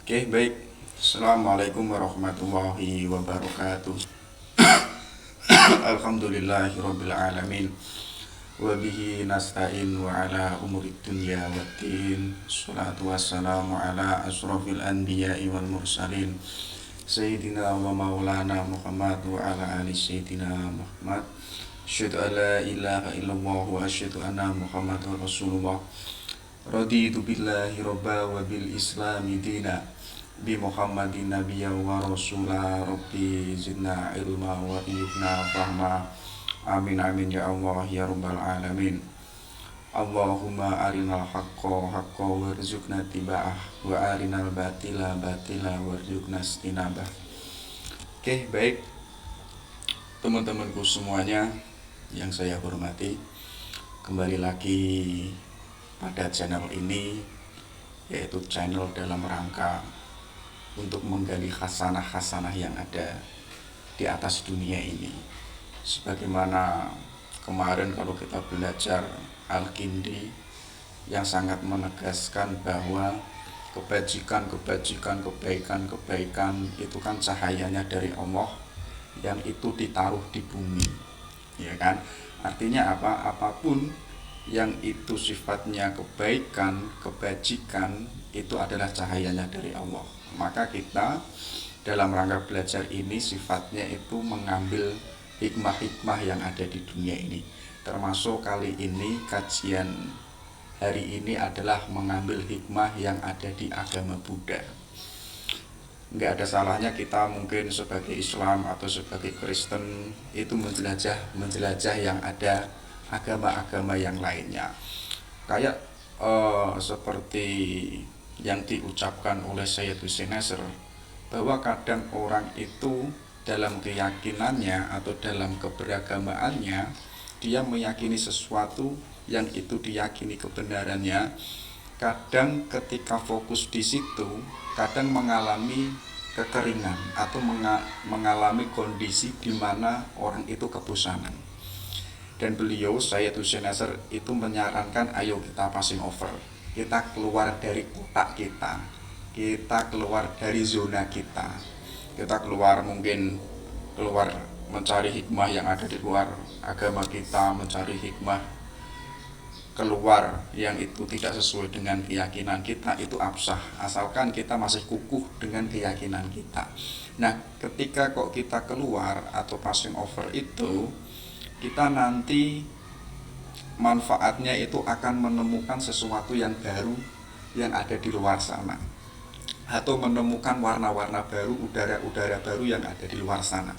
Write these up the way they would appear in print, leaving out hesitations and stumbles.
Oke, baik. Assalamualaikum warahmatullahi wabarakatuh. Alhamdulillahirabbil alamin. Wa bihi nasta'in wa ala umurid dunya waddin. Shalatu wassalamu ala asrofil anbiya'i wal mursalin. Sayyidina wa maulana Muhammad wa ala ali sayyidina Muhammad. Asyhadu an la ilaha illallah wa asyhadu anna Muhammadar Rasulullah. Raditu billahi robba wa bil islami dina bi Muhammadin nabiyya wa rasula rabbi zidna ilma wa yubna fahma amin amin ya Allah ya rabbal alamin. Allahumma arinal haqqa haqqa warzuqna tiba'ah wa arinal batila batila warzuqna istinabah. Oke, baik teman-temanku semuanya yang saya hormati, kembali lagi pada channel ini, yaitu channel dalam rangka untuk menggali khasanah-khasanah yang ada di atas dunia ini. Sebagaimana kemarin kalau kita belajar Al-Kindi yang sangat menegaskan bahwa kebajikan, kebaikan itu kan cahayanya dari Allah yang itu ditaruh di bumi, ya kan? Artinya apa? Apapun yang itu sifatnya kebaikan, kebajikan, itu adalah cahayanya dari Allah. Maka kita dalam rangka belajar ini sifatnya itu mengambil hikmah-hikmah yang ada di dunia ini. Termasuk kali ini kajian hari ini adalah mengambil hikmah yang ada di agama Buddha. Nggak ada salahnya kita mungkin sebagai Islam atau sebagai Kristen itu menjelajah yang ada agama-agama yang lainnya. Kayak seperti yang diucapkan oleh Syed Hussein Nasr, bahwa kadang orang itu dalam keyakinannya atau dalam keberagamaannya dia meyakini sesuatu yang itu diyakini kebenarannya, kadang ketika fokus di situ kadang mengalami kekeringan atau mengalami kondisi di mana orang itu kebosanan. Dan beliau, Syed Hussein Nasr, itu menyarankan ayo kita passing over, kita keluar dari kotak kita keluar dari zona kita keluar, mungkin keluar mencari hikmah yang ada di luar agama kita, mencari hikmah keluar yang itu tidak sesuai dengan keyakinan kita, itu absah, asalkan kita masih kukuh dengan keyakinan kita. Nah, ketika kok kita keluar atau passing over itu, kita nanti manfaatnya itu akan menemukan sesuatu yang baru yang ada di luar sana, atau menemukan warna-warna baru, udara-udara baru yang ada di luar sana.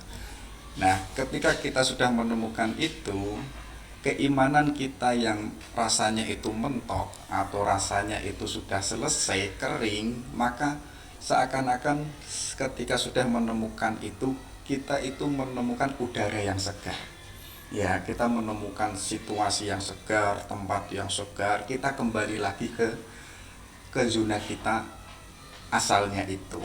Nah, ketika kita sudah menemukan itu, keimanan kita yang rasanya itu mentok atau rasanya itu sudah selesai, kering, maka seakan-akan ketika sudah menemukan itu, kita itu menemukan udara yang segar. Ya, kita menemukan situasi yang segar, tempat yang segar, kita kembali lagi ke zona kita asalnya itu.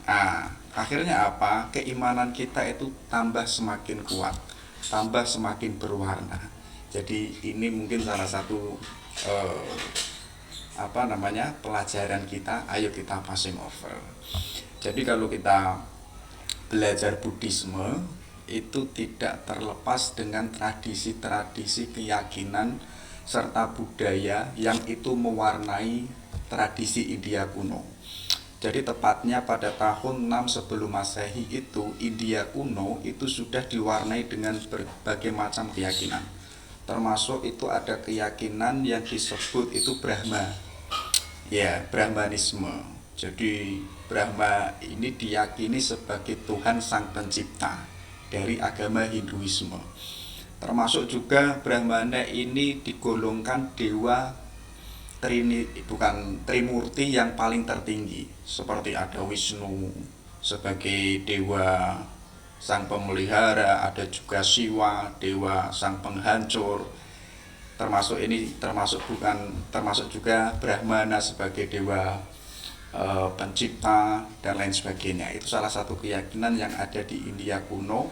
Nah, akhirnya apa? Keimanan kita itu tambah semakin kuat, tambah semakin berwarna. Jadi ini mungkin salah satu pelajaran kita. Ayo kita passing over. Jadi kalau kita belajar Buddhisme itu tidak terlepas dengan tradisi-tradisi keyakinan serta budaya yang itu mewarnai tradisi India kuno. Jadi tepatnya pada tahun 6 sebelum Masehi itu, India kuno itu sudah diwarnai dengan berbagai macam keyakinan. Termasuk itu ada keyakinan yang disebut itu Brahma. Ya, Brahmanisme. Jadi Brahma ini diyakini sebagai Tuhan Sang Pencipta dari agama Hinduisme. Termasuk juga Brahmana ini digolongkan dewa Trimurti yang paling tertinggi. Seperti ada Wisnu sebagai dewa sang pemelihara, ada juga Siwa, dewa sang penghancur. Termasuk juga Brahmana sebagai dewa pencipta dan lain sebagainya. Itu salah satu keyakinan yang ada di India kuno.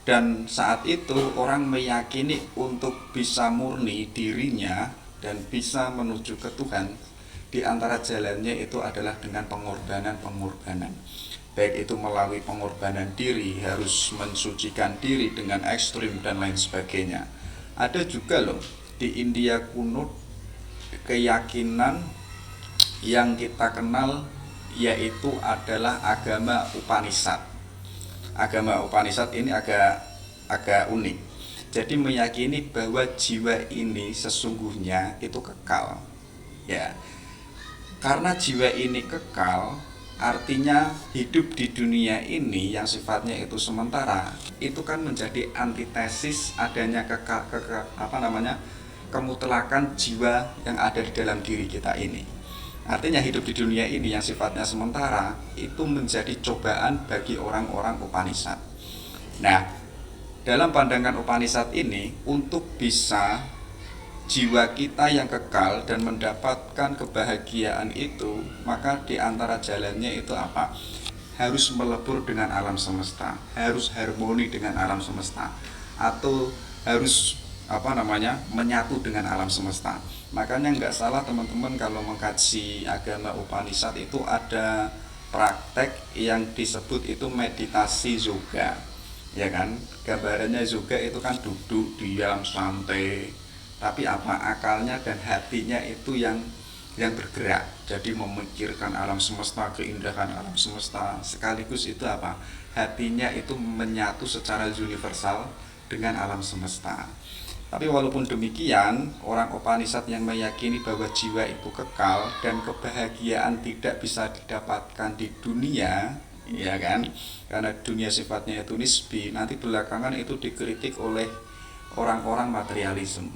Dan saat itu orang meyakini untuk bisa murni dirinya dan bisa menuju ke Tuhan, Di antara jalannya itu adalah dengan pengorbanan-pengorbanan. Baik itu melalui pengorbanan diri, harus mensucikan diri dengan ekstrim dan lain sebagainya. Ada juga loh di India kuno keyakinan yang kita kenal, yaitu adalah agama Upanishad. Agama Upanishad ini agak unik. Jadi meyakini bahwa jiwa ini sesungguhnya itu kekal. Ya. Karena jiwa ini kekal, artinya hidup di dunia ini yang sifatnya itu sementara, itu kan menjadi antitesis adanya kemutlakan jiwa yang ada di dalam diri kita ini. Artinya hidup di dunia ini yang sifatnya sementara itu menjadi cobaan bagi orang-orang Upanishad. Nah, dalam pandangan Upanishad ini, untuk bisa jiwa kita yang kekal dan mendapatkan kebahagiaan itu, maka di antara jalannya itu apa? Harus melebur dengan alam semesta, harus harmoni dengan alam semesta, atau harus menyatu dengan alam semesta. Makanya nggak salah teman-teman kalau mengkaji agama Upanishad itu ada praktek yang disebut itu meditasi yoga, ya kan? Gambarannya yoga itu kan duduk diam santai, tapi akalnya dan hatinya itu yang bergerak. Jadi memikirkan alam semesta, keindahan alam semesta, sekaligus itu hatinya itu menyatu secara universal dengan alam semesta. Tapi walaupun demikian, orang Upanishad yang meyakini bahwa jiwa itu kekal dan kebahagiaan tidak bisa didapatkan di dunia, ya kan? Karena dunia sifatnya itu nisbi, nanti belakangan itu dikritik oleh orang-orang materialisme.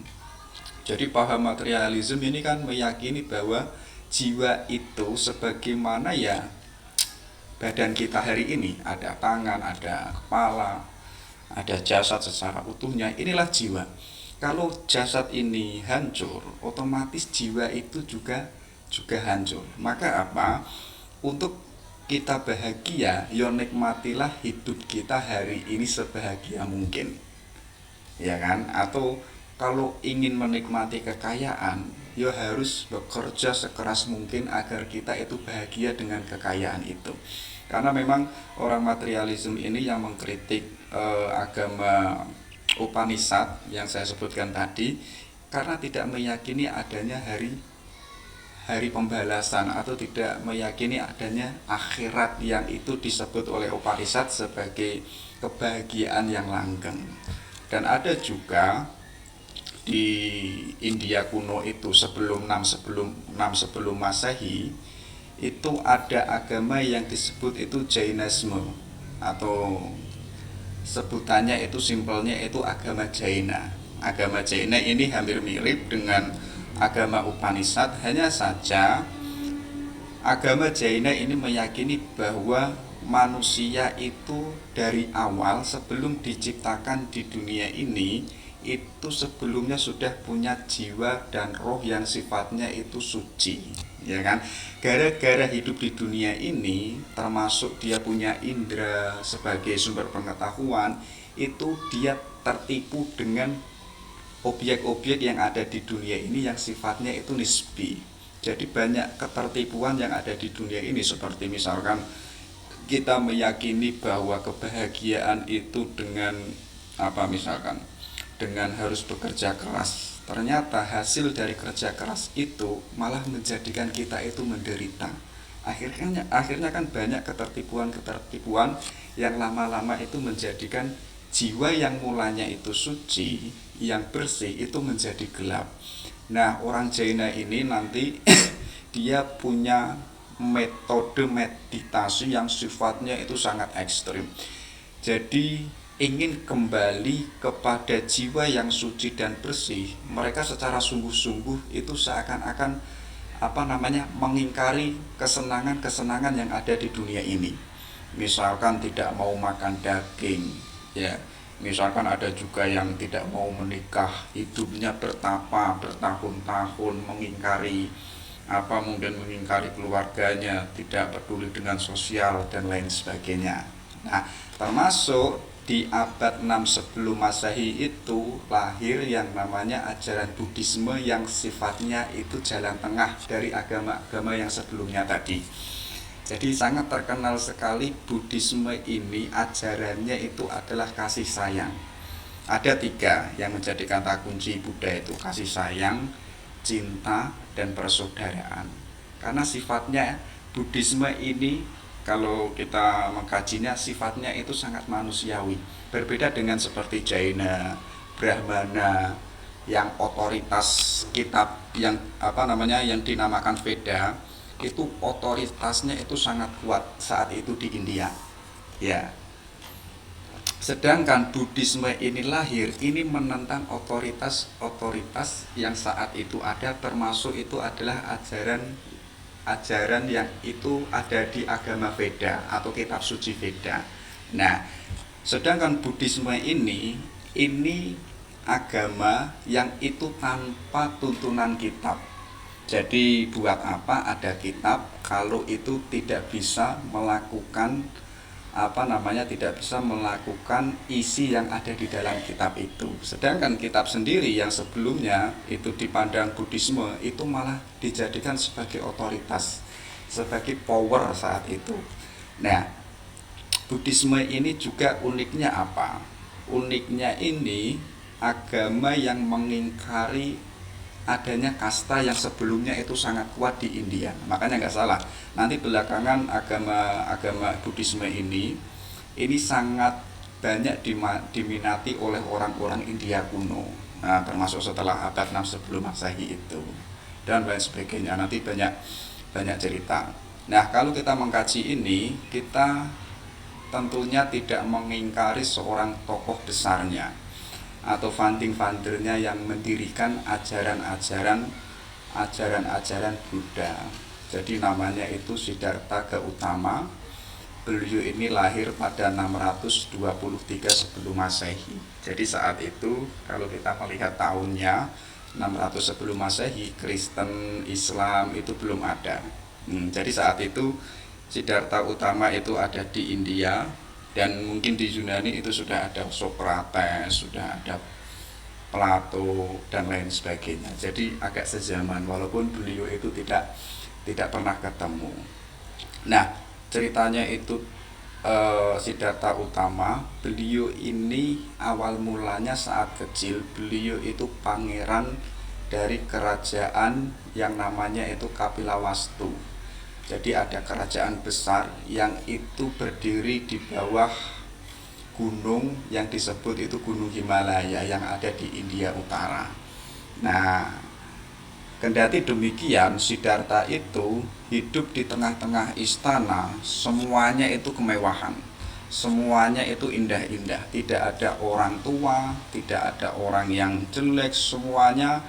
Jadi paham materialisme ini kan meyakini bahwa jiwa itu sebagaimana ya badan kita hari ini, ada tangan, ada kepala, ada jasad secara utuhnya, inilah jiwa. Kalau jasad ini hancur, otomatis jiwa itu juga hancur. Maka untuk kita bahagia, ya nikmatilah hidup kita hari ini sebahagia mungkin, ya kan? Atau kalau ingin menikmati kekayaan, ya harus bekerja sekeras mungkin agar kita itu bahagia dengan kekayaan itu. Karena memang orang materialisme ini yang mengkritik agama Upanishad yang saya sebutkan tadi, karena tidak meyakini adanya hari pembalasan, atau tidak meyakini adanya akhirat yang itu disebut oleh Upanishad sebagai kebahagiaan yang langgeng. Dan ada juga di India kuno itu sebelum 6 sebelum Masehi, itu ada agama yang disebut itu Jainisme, atau sebutannya itu simpelnya itu agama Jaina. Agama Jaina ini hampir mirip dengan agama Upanishad, hanya saja agama Jaina ini meyakini bahwa manusia itu dari awal sebelum diciptakan di dunia ini, itu sebelumnya sudah punya jiwa dan roh yang sifatnya itu suci, ya kan? Gara-gara hidup di dunia ini, termasuk dia punya indera sebagai sumber pengetahuan, itu dia tertipu dengan objek-objek yang ada di dunia ini yang sifatnya itu nisbi. Jadi banyak ketertipuan yang ada di dunia ini, seperti misalkan kita meyakini bahwa kebahagiaan itu dengan dengan harus bekerja keras. Ternyata hasil dari kerja keras itu malah menjadikan kita itu menderita. Akhirnya kan banyak ketertipuan yang lama-lama itu menjadikan jiwa yang mulanya itu suci, yang bersih, itu menjadi gelap. Nah, orang Jaina ini nanti dia punya metode meditasi yang sifatnya itu sangat ekstrim. Jadi ingin kembali kepada jiwa yang suci dan bersih, mereka secara sungguh-sungguh itu seakan-akan mengingkari kesenangan-kesenangan yang ada di dunia ini. Misalkan tidak mau makan daging, ya. Misalkan ada juga yang tidak mau menikah, hidupnya bertapa bertahun-tahun, mengingkari mengingkari keluarganya, tidak peduli dengan sosial dan lain sebagainya. Nah, termasuk di abad 6 sebelum Masehi itu lahir yang namanya ajaran Buddhisme yang sifatnya itu jalan tengah dari agama-agama yang sebelumnya tadi. Jadi sangat terkenal sekali Buddhisme ini, ajarannya itu adalah kasih sayang. Ada 3 yang menjadi kata kunci Buddha itu: kasih sayang, cinta, dan persaudaraan. Karena sifatnya Buddhisme ini, kalau kita mengkajinya, sifatnya itu sangat manusiawi. Berbeda dengan seperti Jaina, Brahmana yang otoritas kitab yang yang dinamakan Veda, itu otoritasnya itu sangat kuat saat itu di India. Ya. Sedangkan Buddhisme ini lahir, ini menentang otoritas yang saat itu ada, termasuk itu adalah ajaran yang itu ada di agama Veda atau kitab suci Veda. Nah, sedangkan Buddhisme ini agama yang itu tanpa tuntunan kitab. Jadi buat apa ada kitab kalau itu tidak bisa melakukan tidak bisa melakukan isi yang ada di dalam kitab itu. Sedangkan kitab sendiri yang sebelumnya itu dipandang Buddhisme itu malah dijadikan sebagai otoritas, sebagai power saat itu. Nah, Buddhisme ini juga uniknya apa? Uniknya ini agama yang mengingkari adanya kasta yang sebelumnya itu sangat kuat di India. Makanya nggak salah, nanti belakangan agama Buddhisme ini sangat banyak diminati oleh orang-orang India kuno. Nah, termasuk setelah abad 6 sebelum Masehi itu dan lain sebagainya. Nanti banyak cerita. Nah, kalau kita mengkaji ini, kita tentunya tidak mengingkari seorang tokoh besarnya atau founding-foundernya yang mendirikan ajaran-ajaran Buddha. Jadi namanya itu Siddhartha Gautama. Beliau ini lahir pada 623 sebelum Masehi. Jadi saat itu kalau kita melihat tahunnya 600 sebelum Masehi, Kristen, Islam itu belum ada. Jadi saat itu Siddhartha Gautama itu ada di India. Dan mungkin di Yunani itu sudah ada Socrates, sudah ada Plato dan lain sebagainya. Jadi agak sezaman walaupun beliau itu tidak pernah ketemu. Nah, ceritanya itu Siddhartha Gautama, beliau ini awal mulanya saat kecil, beliau itu pangeran dari kerajaan yang namanya itu Kapilawastu. Jadi ada kerajaan besar yang itu berdiri di bawah gunung yang disebut itu Gunung Himalaya yang ada di India Utara. Nah, kendati demikian, Siddhartha itu hidup di tengah-tengah istana, semuanya itu kemewahan, semuanya itu indah-indah, tidak ada orang tua, tidak ada orang yang jelek, semuanya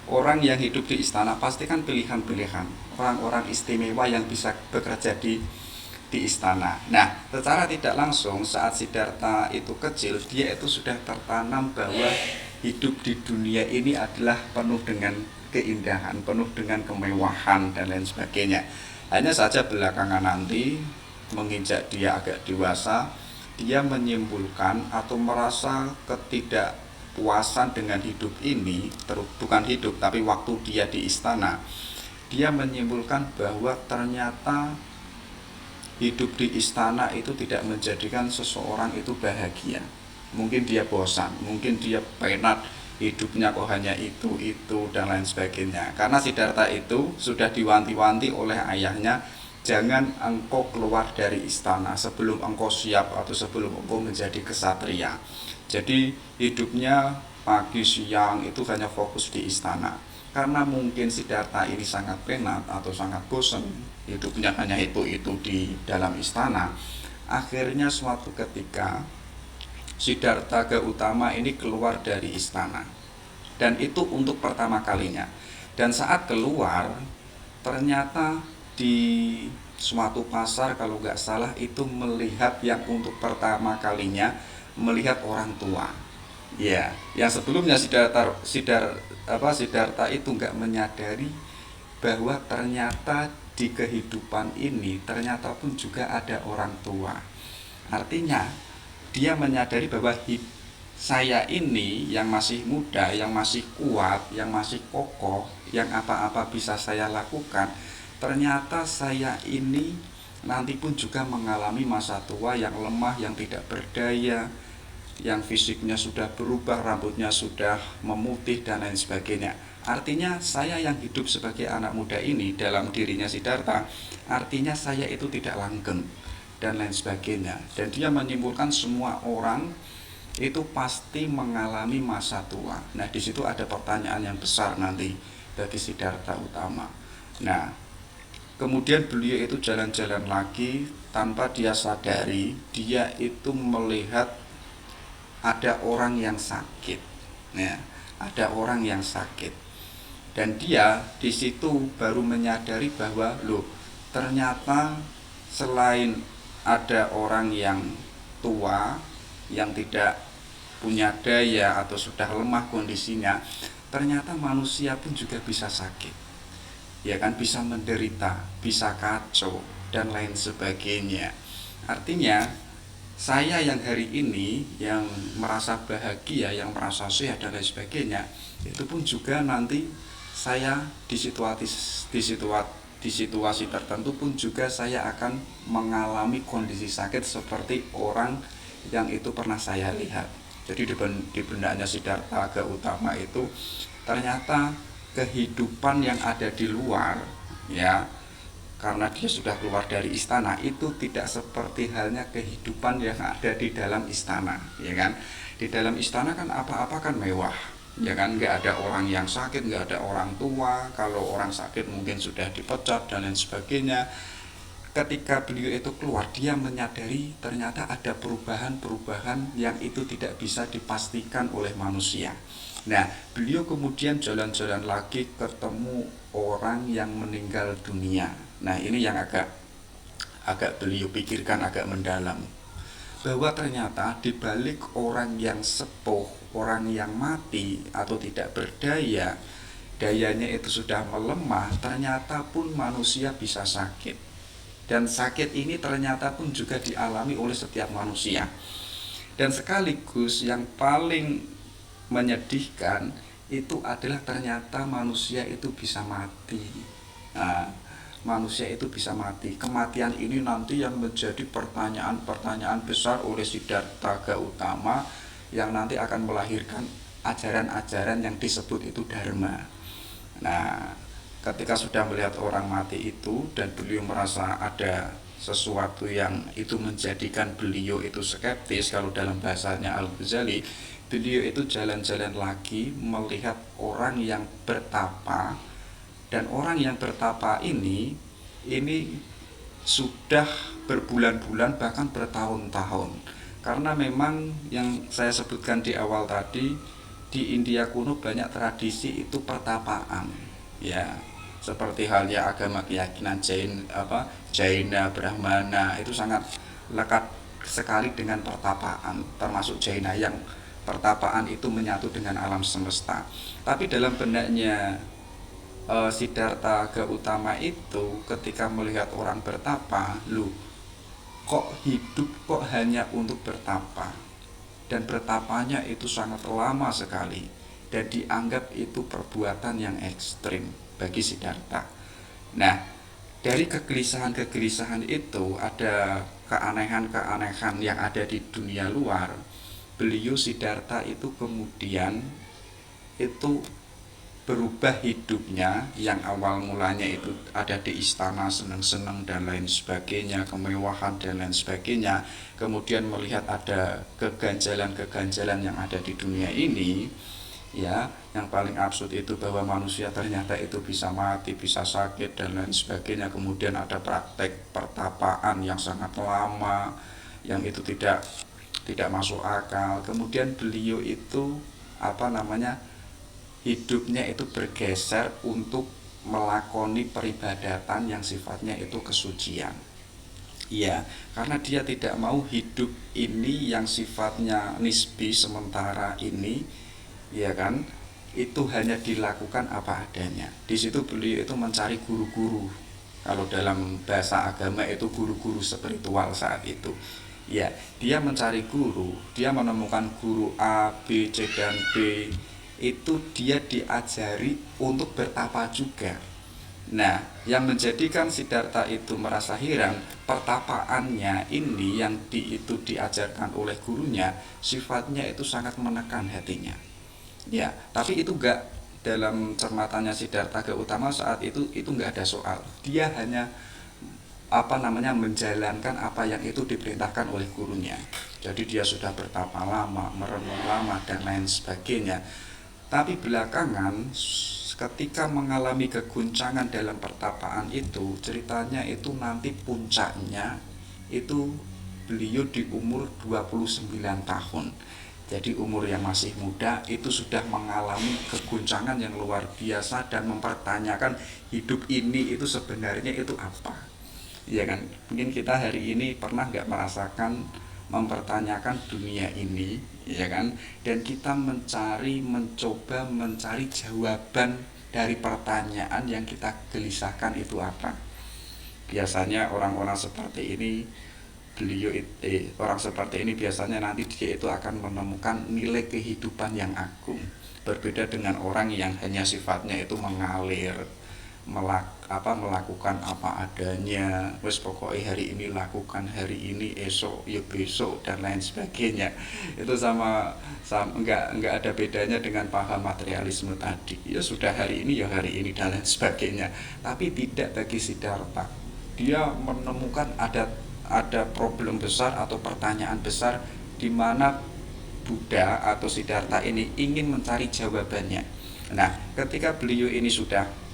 orang yang hidup di istana pasti kan pilihan-pilihan, orang-orang istimewa yang bisa bekerja di istana. Nah, secara tidak langsung saat Siddhartha itu kecil, dia itu sudah tertanam bahwa hidup di dunia ini adalah penuh dengan keindahan, penuh dengan kemewahan dan lain sebagainya. Hanya saja belakangan nanti menginjak dia agak dewasa, dia menyimpulkan atau merasa ketidakpuasan dengan hidup ini, bukan hidup tapi waktu dia di istana. Dia menyimpulkan bahwa ternyata hidup di istana itu tidak menjadikan seseorang itu bahagia. Mungkin dia bosan, mungkin dia penat, hidupnya kok hanya itu dan lain sebagainya. Karena Siddhartha itu sudah diwanti-wanti oleh ayahnya, jangan engkau keluar dari istana sebelum engkau siap atau sebelum engkau menjadi kesatria. Jadi hidupnya pagi siang itu hanya fokus di istana. Karena mungkin Siddhartha ini sangat penat atau sangat bosan, hidupnya hanya itu di dalam istana. Akhirnya suatu ketika Siddhartha Gautama ini keluar dari istana, dan itu untuk pertama kalinya. Dan saat keluar, ternyata di suatu pasar kalau nggak salah itu melihat yang untuk pertama kalinya melihat orang tua. Ya, yang sebelumnya Siddhartha itu nggak menyadari bahwa ternyata di kehidupan ini ternyata pun juga ada orang tua. Artinya dia menyadari bahwa saya ini yang masih muda, yang masih kuat, yang masih kokoh, yang apa-apa bisa saya lakukan, ternyata saya ini nanti pun juga mengalami masa tua yang lemah, yang tidak berdaya, yang fisiknya sudah berubah, rambutnya sudah memutih dan lain sebagainya. Artinya saya yang hidup sebagai anak muda ini dalam dirinya Siddhartha, artinya saya itu tidak langgeng dan lain sebagainya. Dan dia menyimpulkan semua orang itu pasti mengalami masa tua. Nah, di situ ada pertanyaan yang besar nanti bagi Siddhartha Utama. Nah, kemudian beliau itu jalan-jalan lagi tanpa dia sadari, dia itu melihat ada orang yang sakit. Ya, ada orang yang sakit. Dan dia di situ baru menyadari bahwa loh, ternyata selain ada orang yang tua yang tidak punya daya atau sudah lemah kondisinya, ternyata manusia pun juga bisa sakit, ya kan, bisa menderita, bisa kacau dan lain sebagainya. Artinya saya yang hari ini yang merasa bahagia, yang merasa sehat dan lain sebagainya, itu pun juga nanti saya di situasi tertentu pun juga saya akan mengalami kondisi sakit seperti orang yang itu pernah saya lihat. Jadi di bendanya Siddhartha Gautama itu ternyata kehidupan yang ada di luar, ya, karena dia sudah keluar dari istana, itu tidak seperti halnya kehidupan yang ada di dalam istana, ya kan. Di dalam istana kan apa-apa kan mewah, ya kan, nggak ada orang yang sakit, nggak ada orang tua, kalau orang sakit mungkin sudah dipecat dan lain sebagainya. Ketika beliau itu keluar, dia menyadari ternyata ada perubahan-perubahan yang itu tidak bisa dipastikan oleh manusia. Nah, beliau kemudian jalan-jalan lagi ketemu orang yang meninggal dunia. Nah, ini yang agak beliau pikirkan agak mendalam, bahwa ternyata di balik orang yang sepuh, orang yang mati atau tidak berdaya, dayanya itu sudah melemah, ternyata pun manusia bisa sakit. Dan sakit ini ternyata pun juga dialami oleh setiap manusia. Dan sekaligus yang paling menyedihkan itu adalah ternyata manusia itu bisa mati. Nah, manusia itu bisa mati. Kematian ini nanti yang menjadi pertanyaan-pertanyaan besar oleh Siddhartha Gautama, yang nanti akan melahirkan ajaran-ajaran yang disebut itu dharma. Nah, ketika sudah melihat orang mati itu dan beliau merasa ada sesuatu yang itu menjadikan beliau itu skeptis, kalau dalam bahasanya Al-Ghazali, beliau itu jalan-jalan lagi melihat orang yang bertapa. Dan orang yang bertapa ini sudah berbulan-bulan bahkan bertahun-tahun. Karena memang yang saya sebutkan di awal tadi, di India kuno banyak tradisi itu pertapaan, ya, seperti halnya agama keyakinan Jaina, Brahmana, itu sangat lekat sekali dengan pertapaan, termasuk Jaina yang pertapaan itu menyatu dengan alam semesta. Tapi dalam benaknya Siddhartha Gautama itu ketika melihat orang bertapa, kok hidup kok hanya untuk bertapa, dan bertapanya itu sangat lama sekali dan dianggap itu perbuatan yang ekstrim bagi Siddhartha. Nah, dari kegelisahan-kegelisahan itu ada keanehan-keanehan yang ada di dunia luar. Beliau Siddhartha itu kemudian itu berubah hidupnya, yang awal mulanya itu ada di istana senang-senang dan lain sebagainya, kemewahan dan lain sebagainya, kemudian melihat ada keganjalan-keganjalan yang ada di dunia ini, ya, yang paling absurd itu bahwa manusia ternyata itu bisa mati, bisa sakit dan lain sebagainya. Kemudian ada praktek pertapaan yang sangat lama yang itu tidak masuk akal. Kemudian beliau itu hidupnya itu bergeser untuk melakoni peribadatan yang sifatnya itu kesucian. Ya, karena dia tidak mau hidup ini yang sifatnya nisbi sementara ini, ya kan, itu hanya dilakukan apa adanya. Di situ beliau itu mencari guru-guru. Kalau dalam bahasa agama itu guru-guru spiritual saat itu, Ya, dia mencari guru, dia menemukan guru A, B, C, dan D. Itu dia diajari untuk bertapa juga. Nah, yang menjadikan Siddhartha itu merasa heran, pertapaannya ini yang itu diajarkan oleh gurunya, sifatnya itu sangat menekan hatinya. Ya, tapi itu enggak, dalam cermatannya Siddhartha Gautama saat itu enggak ada soal. Dia hanya menjalankan apa yang itu diperintahkan oleh gurunya. Jadi dia sudah bertapa lama, merenung lama dan lain sebagainya. Tapi belakangan ketika mengalami keguncangan dalam pertapaan itu, ceritanya itu nanti puncaknya itu beliau di umur 29 tahun. Jadi umur yang masih muda itu sudah mengalami keguncangan yang luar biasa dan mempertanyakan hidup ini itu sebenarnya itu apa. Iya kan, mungkin kita hari ini pernah nggak merasakan mempertanyakan dunia ini, ya kan, dan kita mencoba mencari jawaban dari pertanyaan yang kita gelisahkan itu apa. Biasanya orang-orang seperti ini, orang seperti ini biasanya nanti dia itu akan menemukan nilai kehidupan yang agung, berbeda dengan orang yang hanya sifatnya itu mengalir, melakukan apa adanya, wes pokoknya hari ini lakukan, hari ini, esok ya besok dan lain sebagainya. Itu sama nggak ada bedanya dengan paham materialisme tadi. Ya sudah hari ini ya hari ini dan lain sebagainya. Tapi tidak bagi Siddhartha. Dia menemukan ada problem besar atau pertanyaan besar di mana Buddha atau Siddhartha ini ingin mencari jawabannya. Nah, ketika beliau ini sudah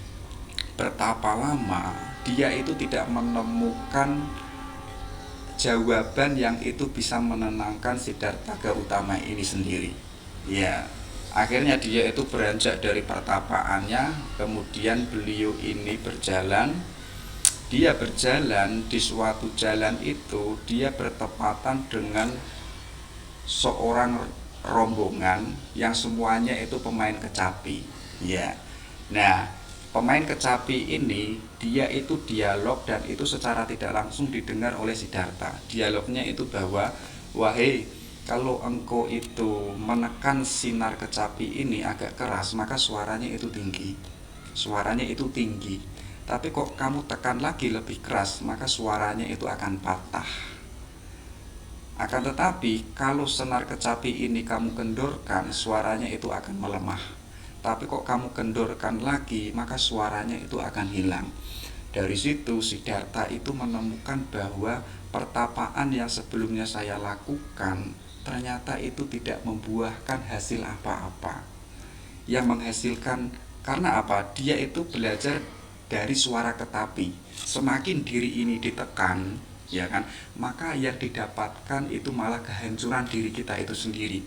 bertapa lama, dia itu tidak menemukan jawaban yang itu bisa menenangkan Siddhartha Gautama ini sendiri. Ya, akhirnya dia itu beranjak dari pertapaannya, kemudian beliau ini berjalan. Dia berjalan di suatu jalan itu, dia bertepatan dengan seorang rombongan yang semuanya itu pemain kecapi. Ya. Nah, pemain kecapi ini dia itu dialog dan itu secara tidak langsung didengar oleh Siddhartha. Dialognya itu bahwa, wahai, kalau engkau itu menekan sinar kecapi ini agak keras, maka suaranya itu tinggi. Suaranya itu tinggi. Tapi kok kamu tekan lagi lebih keras, maka suaranya itu akan patah. Akan tetapi kalau senar kecapi ini kamu kendorkan, suaranya itu akan melemah. Tapi kok kamu kendorkan lagi, maka suaranya itu akan hilang. Dari situ Siddhartha itu menemukan bahwa pertapaan yang sebelumnya saya lakukan ternyata itu tidak membuahkan hasil apa-apa. Yang menghasilkan, karena apa? Dia itu belajar dari suara kecapi. Semakin diri ini ditekan, ya kan, maka yang didapatkan itu malah kehancuran diri kita itu sendiri.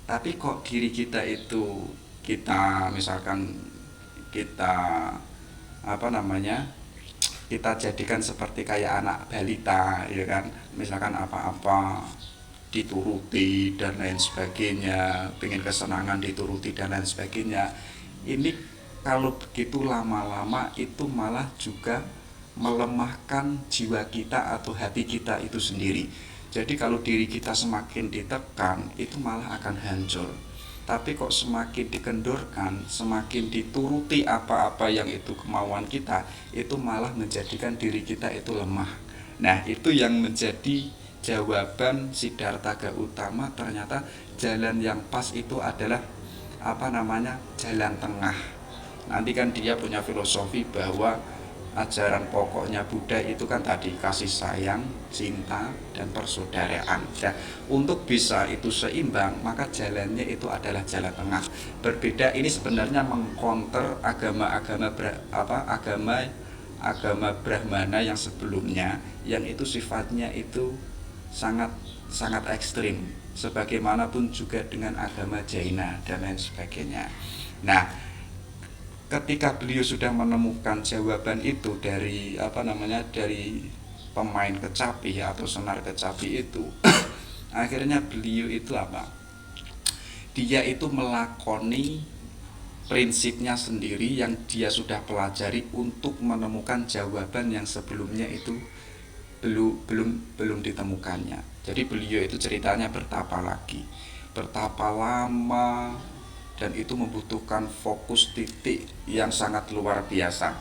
Tapi kok diri kita itu, kita misalkan kita kita jadikan seperti kayak anak balita, ya kan, misalkan apa-apa dituruti dan lain sebagainya, pengen kesenangan dituruti dan lain sebagainya. Ini kalau begitu lama-lama itu malah juga melemahkan jiwa kita atau hati kita itu sendiri. Jadi kalau diri kita semakin ditekan itu malah akan hancur. Tapi kok semakin dikendorkan, semakin dituruti apa-apa yang itu kemauan kita, itu malah menjadikan diri kita itu lemah. Nah, itu yang menjadi jawaban Siddhartha Gautama, ternyata jalan yang pas itu adalah jalan tengah. Nanti kan dia punya filosofi bahwa ajaran pokoknya Buddha itu kan tadi kasih sayang, cinta, dan persaudaraan. Dan untuk bisa itu seimbang, maka jalannya itu adalah jalan tengah. Berbeda, ini sebenarnya mengcounter agama Brahmana yang sebelumnya, yang itu sifatnya itu sangat sangat ekstrim. Sebagaimanapun juga dengan agama Jaina dan lain sebagainya. Nah, ketika beliau sudah menemukan jawaban itu dari dari pemain kecapi atau senar kecapi itu akhirnya beliau itu dia itu melakoni prinsipnya sendiri yang dia sudah pelajari untuk menemukan jawaban yang sebelumnya itu belum ditemukannya. Jadi beliau itu ceritanya bertapa lagi, bertapa lama, dan itu membutuhkan fokus titik yang sangat luar biasa.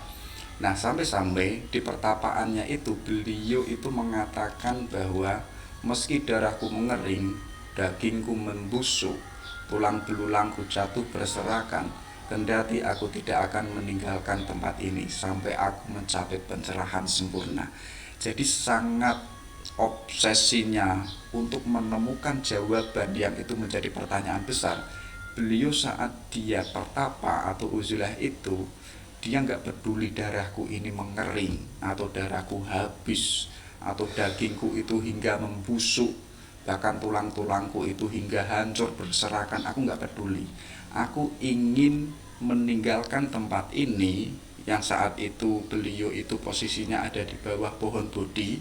Nah, sampai-sampai di pertapaannya itu beliau itu mengatakan bahwa meski darahku mengering, dagingku membusuk, tulang belulangku jatuh berserakan, kendati aku tidak akan meninggalkan tempat ini sampai aku mencapai pencerahan sempurna. Jadi sangat obsesinya untuk menemukan jawaban yang itu menjadi pertanyaan besar. Beliau saat dia pertapa atau uzulah itu, dia nggak peduli darahku ini mengering atau darahku habis atau dagingku itu hingga membusuk, bahkan tulang-tulangku itu hingga hancur berserakan. Aku nggak peduli. Aku ingin meninggalkan tempat ini. Yang saat itu beliau itu posisinya ada di bawah pohon bodhi.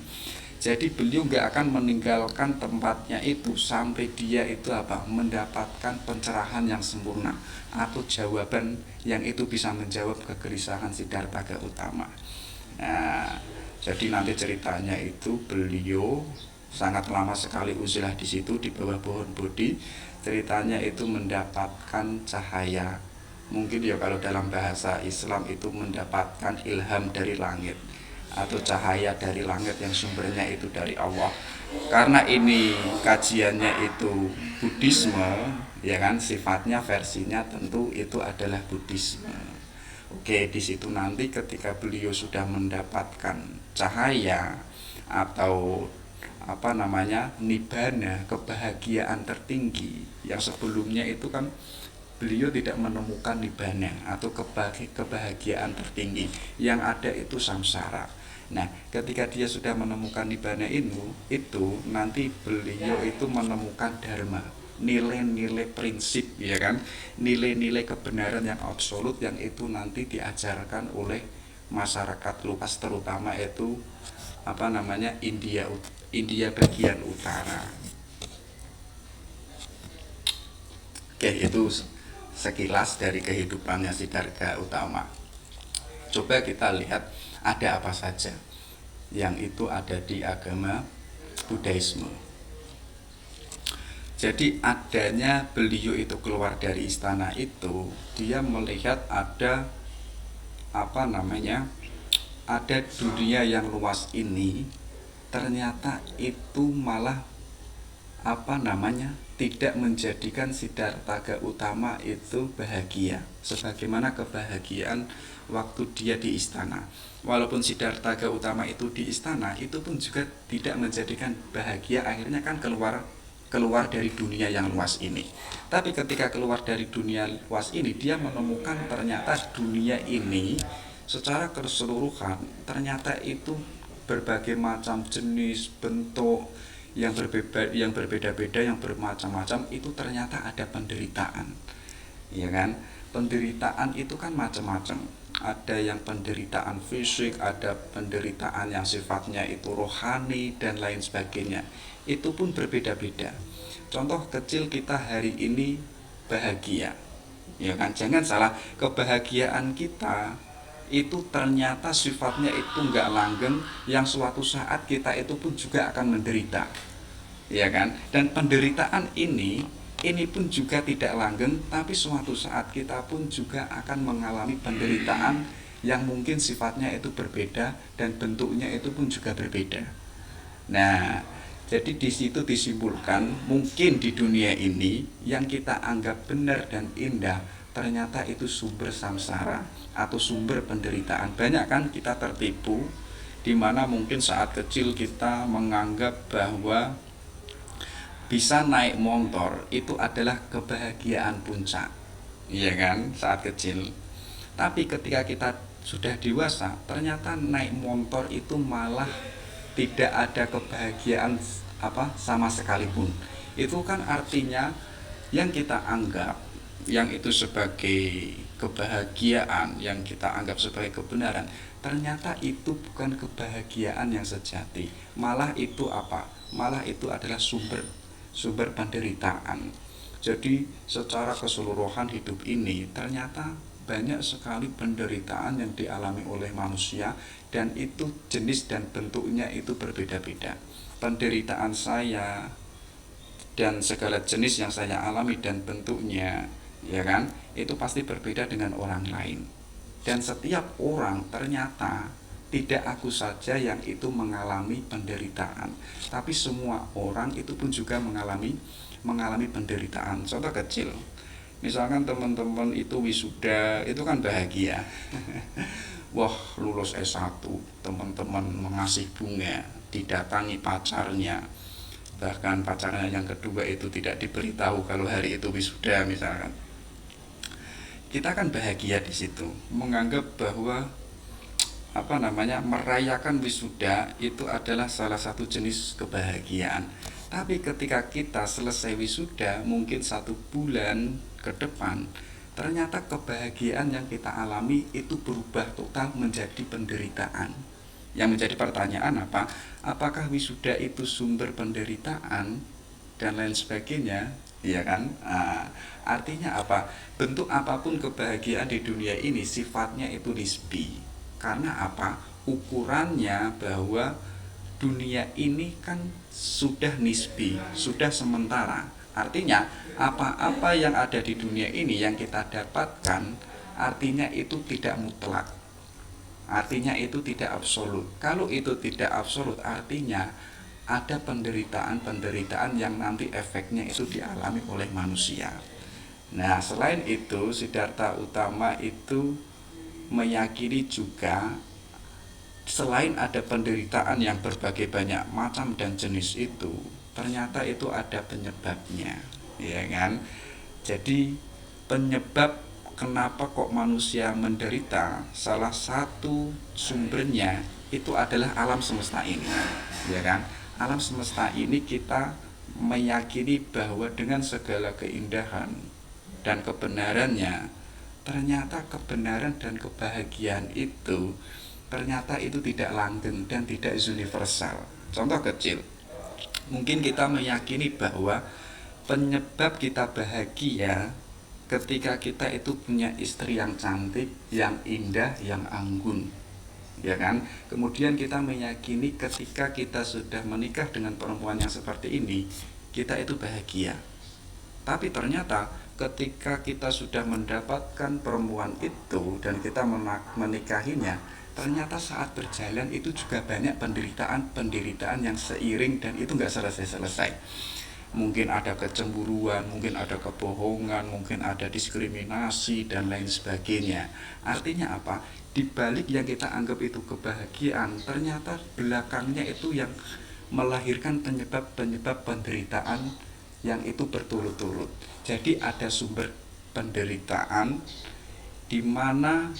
Jadi beliau nggak akan meninggalkan tempatnya itu sampai dia itu mendapatkan pencerahan yang sempurna atau jawaban yang itu bisa menjawab kegelisahan Siddhartha Gautama. Nah, jadi nanti ceritanya itu beliau sangat lama sekali uzilah di situ di bawah pohon bodhi. Ceritanya itu mendapatkan cahaya. Mungkin ya kalau dalam bahasa Islam itu mendapatkan ilham dari langit atau cahaya dari langit yang sumbernya itu dari Allah. Karena ini kajiannya itu Buddhisme, ya kan, sifatnya versinya tentu itu adalah Buddhisme. Oke, di situ nanti ketika beliau sudah mendapatkan cahaya atau nibbana, kebahagiaan tertinggi yang sebelumnya itu kan beliau tidak menemukan nibbana atau kebahagiaan tertinggi, yang ada itu samsara. Nah, ketika dia sudah menemukan nibbana itu nanti beliau itu menemukan dharma, nilai-nilai prinsip, ya kan, nilai-nilai kebenaran yang absolut yang itu nanti diajarkan oleh masyarakat luas, terutama itu India bagian utara. Oke, itu sekilas dari kehidupannya Siddhartha Gautama. Coba kita lihat ada apa saja yang itu ada di agama Buddhisme. Jadi adanya beliau itu keluar dari istana itu, dia melihat ada ada dunia yang luas ini, ternyata itu malah tidak menjadikan Siddhartha Gautama itu bahagia sebagaimana kebahagiaan waktu dia di istana. Walaupun Siddhartha Gautama itu di istana, itu pun juga tidak menjadikan bahagia, akhirnya kan keluar dari dunia yang luas ini. Tapi ketika keluar dari dunia luas ini, dia menemukan ternyata dunia ini secara keseluruhan ternyata itu berbagai macam jenis, bentuk yang berbeda-beda, yang bermacam-macam, itu ternyata ada penderitaan, ya kan? Penderitaan itu kan macam-macam. Ada yang penderitaan fisik, ada penderitaan yang sifatnya itu rohani dan lain sebagainya. Itu pun berbeda-beda. Contoh kecil, kita hari ini bahagia, ya kan? Jangan salah, kebahagiaan kita itu ternyata sifatnya itu enggak langgeng, yang suatu saat kita itu pun juga akan menderita, ya kan? Dan penderitaan ini pun juga tidak langgeng, tapi suatu saat kita pun juga akan mengalami penderitaan yang mungkin sifatnya itu berbeda dan bentuknya itu pun juga berbeda. Nah, jadi di situ disimpulkan mungkin di dunia ini yang kita anggap benar dan indah ternyata itu sumber samsara atau sumber penderitaan. Banyak kan kita tertipu, di mana mungkin saat kecil kita menganggap bahwa bisa naik motor itu adalah kebahagiaan puncak, iya kan, saat kecil. Tapi ketika kita sudah dewasa, ternyata naik motor itu malah tidak ada kebahagiaan sama sekalipun. Itu kan artinya yang kita anggap yang itu sebagai kebahagiaan, yang kita anggap sebagai kebenaran, ternyata itu bukan kebahagiaan yang sejati. Malah itu Malah itu adalah penderitaan. Jadi secara keseluruhan hidup ini ternyata banyak sekali penderitaan yang dialami oleh manusia, dan itu jenis dan bentuknya itu berbeda-beda. Penderitaan saya dan segala jenis yang saya alami dan bentuknya, ya kan, itu pasti berbeda dengan orang lain. Dan setiap orang ternyata tidak aku saja yang itu mengalami penderitaan, tapi semua orang itu pun juga mengalami penderitaan. Contoh kecil, misalkan teman-teman itu wisuda, itu kan bahagia. Wah, lulus S1, teman-teman mengasih bunga, didatangi pacarnya, bahkan pacarnya yang kedua itu tidak diberitahu kalau hari itu wisuda misalkan. Kita kan bahagia di situ, menganggap bahwa merayakan wisuda itu adalah salah satu jenis kebahagiaan. Tapi ketika kita selesai wisuda, mungkin 1 bulan ke depan, ternyata kebahagiaan yang kita alami itu berubah total menjadi penderitaan. Yang menjadi pertanyaan apa? Apakah wisuda itu sumber penderitaan dan lain sebagainya? Iya kan? Artinya apa? Bentuk apapun kebahagiaan di dunia ini sifatnya itu nisbi. Karena apa? Ukurannya bahwa dunia ini kan sudah nisbi, sudah sementara. Artinya apa-apa yang ada di dunia ini yang kita dapatkan, artinya itu tidak mutlak. Artinya itu tidak absolut. Kalau itu tidak absolut, artinya ada penderitaan-penderitaan yang nanti efeknya itu dialami oleh manusia. Nah, selain itu, Siddhartha Utama itu meyakini juga selain ada penderitaan yang berbagai banyak macam dan jenis itu, ternyata itu ada penyebabnya, ya kan? Jadi penyebab kenapa kok manusia menderita, salah satu sumbernya itu adalah alam semesta ini, ya kan? Alam semesta ini kita meyakini bahwa dengan segala keindahan dan kebenarannya, ternyata kebenaran dan kebahagiaan itu ternyata itu tidak langgeng dan tidak universal. Contoh kecil, mungkin kita meyakini bahwa penyebab kita bahagia ketika kita itu punya istri yang cantik, yang indah, yang anggun, ya kan? Kemudian kita meyakini ketika kita sudah menikah dengan perempuan yang seperti ini, kita itu bahagia. Tapi ternyata ketika kita sudah mendapatkan perempuan itu dan kita menikahinya, ternyata saat berjalan itu juga banyak penderitaan yang seiring dan itu nggak selesai-selesai. Mungkin ada kecemburuan, mungkin ada kebohongan, mungkin ada diskriminasi dan lain sebagainya. Artinya apa? Di balik yang kita anggap itu kebahagiaan, ternyata belakangnya itu yang melahirkan penyebab-penyebab penderitaan yang itu berturut-turut. Jadi ada sumber penderitaan di mana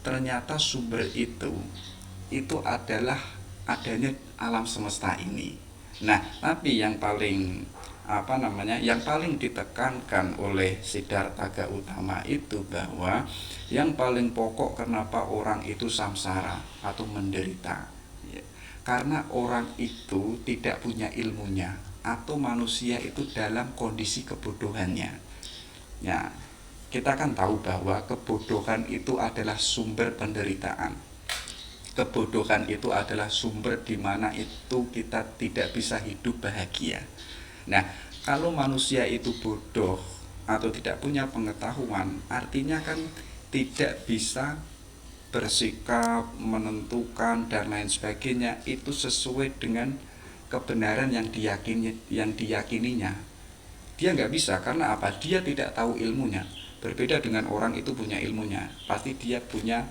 ternyata sumber itu adalah adanya alam semesta ini. Nah, tapi yang paling yang paling ditekankan oleh Siddhartha Gautama itu bahwa yang paling pokok kenapa orang itu samsara atau menderita, ya, karena orang itu tidak punya ilmunya atau manusia itu dalam kondisi kebodohannya. Ya, kita kan tahu bahwa kebodohan itu adalah sumber penderitaan. Kebodohan itu adalah sumber di mana itu kita tidak bisa hidup bahagia. Nah, kalau manusia itu bodoh atau tidak punya pengetahuan, artinya kan tidak bisa bersikap, menentukan dan lain sebagainya itu sesuai dengan kebenaran yang diyakininya. Dia nggak bisa, karena apa? Dia tidak tahu ilmunya. Berbeda dengan orang itu punya ilmunya, pasti dia punya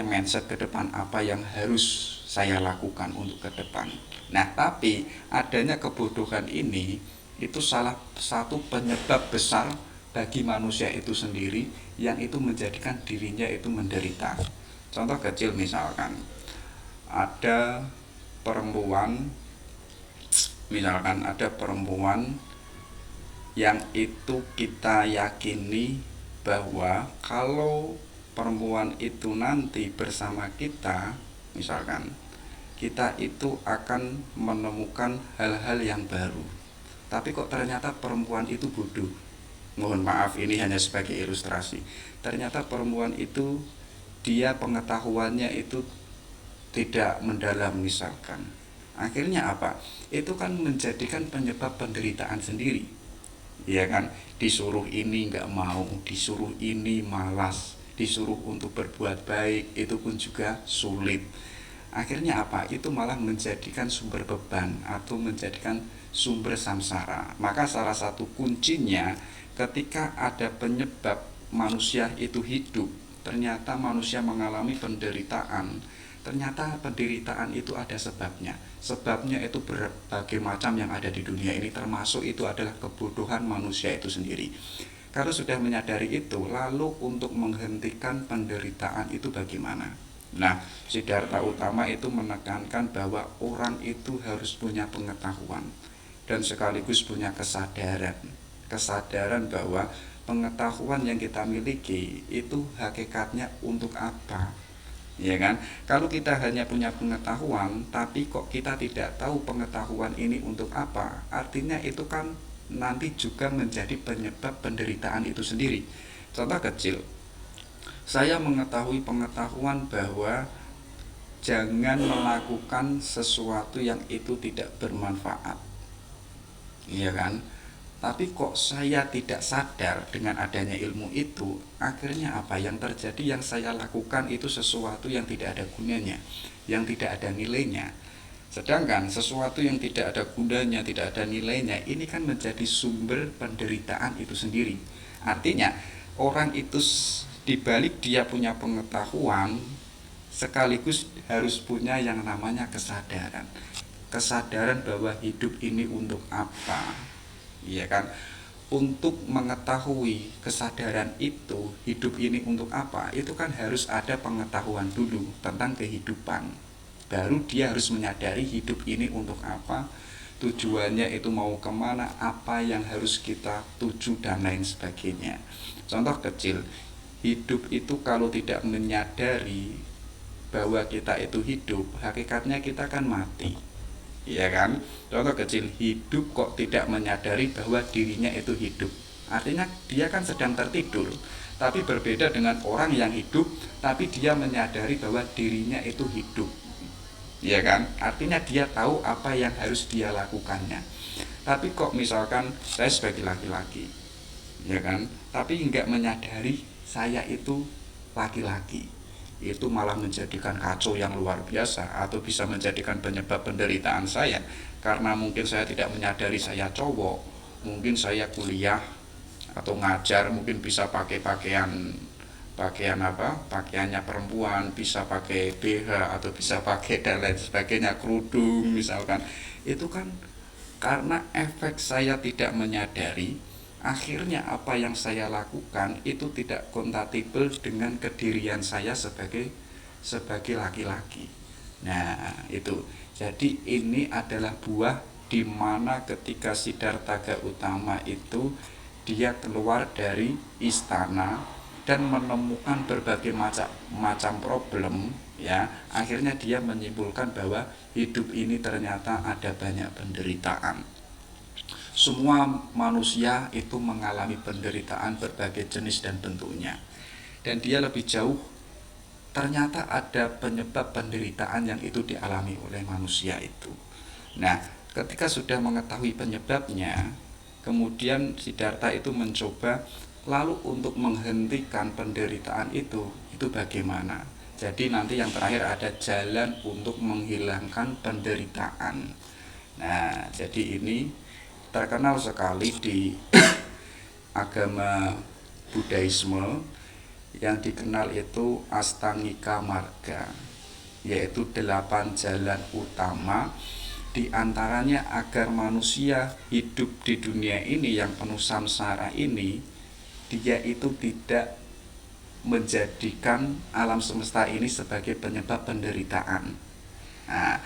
mindset ke depan, apa yang harus saya lakukan untuk ke depan. Nah, tapi adanya kebodohan ini itu salah satu penyebab besar bagi manusia itu sendiri yang itu menjadikan dirinya itu menderita. Contoh kecil, misalkan ada perempuan yang itu kita yakini bahwa kalau perempuan itu nanti bersama kita, misalkan kita itu akan menemukan hal-hal yang baru. Tapi kok ternyata perempuan itu bodoh, Mohon maaf, ini hanya sebagai ilustrasi. Ternyata perempuan itu dia pengetahuannya itu tidak mendalam misalkan. Akhirnya apa? Itu kan menjadikan penyebab penderitaan sendiri. Ya kan? Disuruh ini nggak mau, disuruh ini malas, disuruh untuk berbuat baik itu pun juga sulit. Akhirnya apa? Itu malah menjadikan sumber beban atau menjadikan sumber samsara. Maka salah satu kuncinya ketika ada penyebab manusia itu hidup, ternyata manusia mengalami penderitaan. Ternyata penderitaan itu ada sebabnya. Sebabnya itu berbagai macam yang ada di dunia ini, termasuk itu adalah kebodohan manusia itu sendiri. Kalau sudah menyadari itu, lalu untuk menghentikan penderitaan itu bagaimana? Nah, Siddhartha Utama itu menekankan bahwa orang itu harus punya pengetahuan dan sekaligus punya kesadaran. Kesadaran bahwa pengetahuan yang kita miliki itu hakikatnya untuk apa? Ya kan? Kalau kita hanya punya pengetahuan tapi kok kita tidak tahu pengetahuan ini untuk apa, artinya itu kan nanti juga menjadi penyebab penderitaan itu sendiri. Contoh kecil, saya mengetahui pengetahuan bahwa jangan melakukan sesuatu yang itu tidak bermanfaat, iya kan? Tapi kok saya tidak sadar dengan adanya ilmu itu, akhirnya apa yang terjadi? Yang saya lakukan itu sesuatu yang tidak ada gunanya, yang tidak ada nilainya. Sedangkan sesuatu yang tidak ada gunanya, tidak ada nilainya, ini kan menjadi sumber penderitaan itu sendiri. Artinya orang itu dibalik dia punya pengetahuan, sekaligus harus punya yang namanya kesadaran. Kesadaran bahwa hidup ini untuk apa, iya kan? Untuk mengetahui kesadaran itu, hidup ini untuk apa, itu kan harus ada pengetahuan dulu tentang kehidupan. Baru dia harus menyadari hidup ini untuk apa, tujuannya itu mau kemana, apa yang harus kita tuju dan lain sebagainya. Contoh kecil, hidup itu kalau tidak menyadari bahwa kita itu hidup, hakikatnya kita kan mati, ya kan? Contoh kecil, hidup kok tidak menyadari bahwa dirinya itu hidup, artinya dia kan sedang tertidur. Tapi berbeda dengan orang yang hidup tapi dia menyadari bahwa dirinya itu hidup, ya kan? Artinya dia tahu apa yang harus dia lakukannya. Tapi kok misalkan saya sebagai laki-laki, ya kan, tapi nggak menyadari saya itu laki-laki, itu malah menjadikan kacau yang luar biasa, atau bisa menjadikan penyebab penderitaan saya. Karena mungkin saya tidak menyadari saya cowok, mungkin saya kuliah atau ngajar mungkin bisa pakai pakaian apa, pakaiannya perempuan, bisa pakai BH atau bisa pakai dan lain sebagainya, kerudung misalkan. Itu kan karena efek saya tidak menyadari, akhirnya apa yang saya lakukan itu tidak kompatibel dengan kedirian saya sebagai laki-laki. Nah, itu. Jadi ini adalah buah di mana ketika Siddhartha Gautama itu dia keluar dari istana dan menemukan berbagai macam problem, ya, akhirnya dia menyimpulkan bahwa hidup ini ternyata ada banyak penderitaan. Semua manusia itu mengalami penderitaan berbagai jenis dan bentuknya. Dan dia lebih jauh, ternyata ada penyebab penderitaan yang itu dialami oleh manusia itu. Nah, ketika sudah mengetahui penyebabnya, kemudian Siddhartha itu mencoba lalu untuk menghentikan penderitaan itu bagaimana? Jadi nanti yang terakhir ada jalan untuk menghilangkan penderitaan. Nah, jadi ini terkenal sekali di agama Buddhaisme, yang dikenal itu Astangika Marga, yaitu 8 jalan utama, di antaranya agar manusia hidup di dunia ini yang penuh samsara ini, dia itu tidak menjadikan alam semesta ini sebagai penyebab penderitaan. Nah,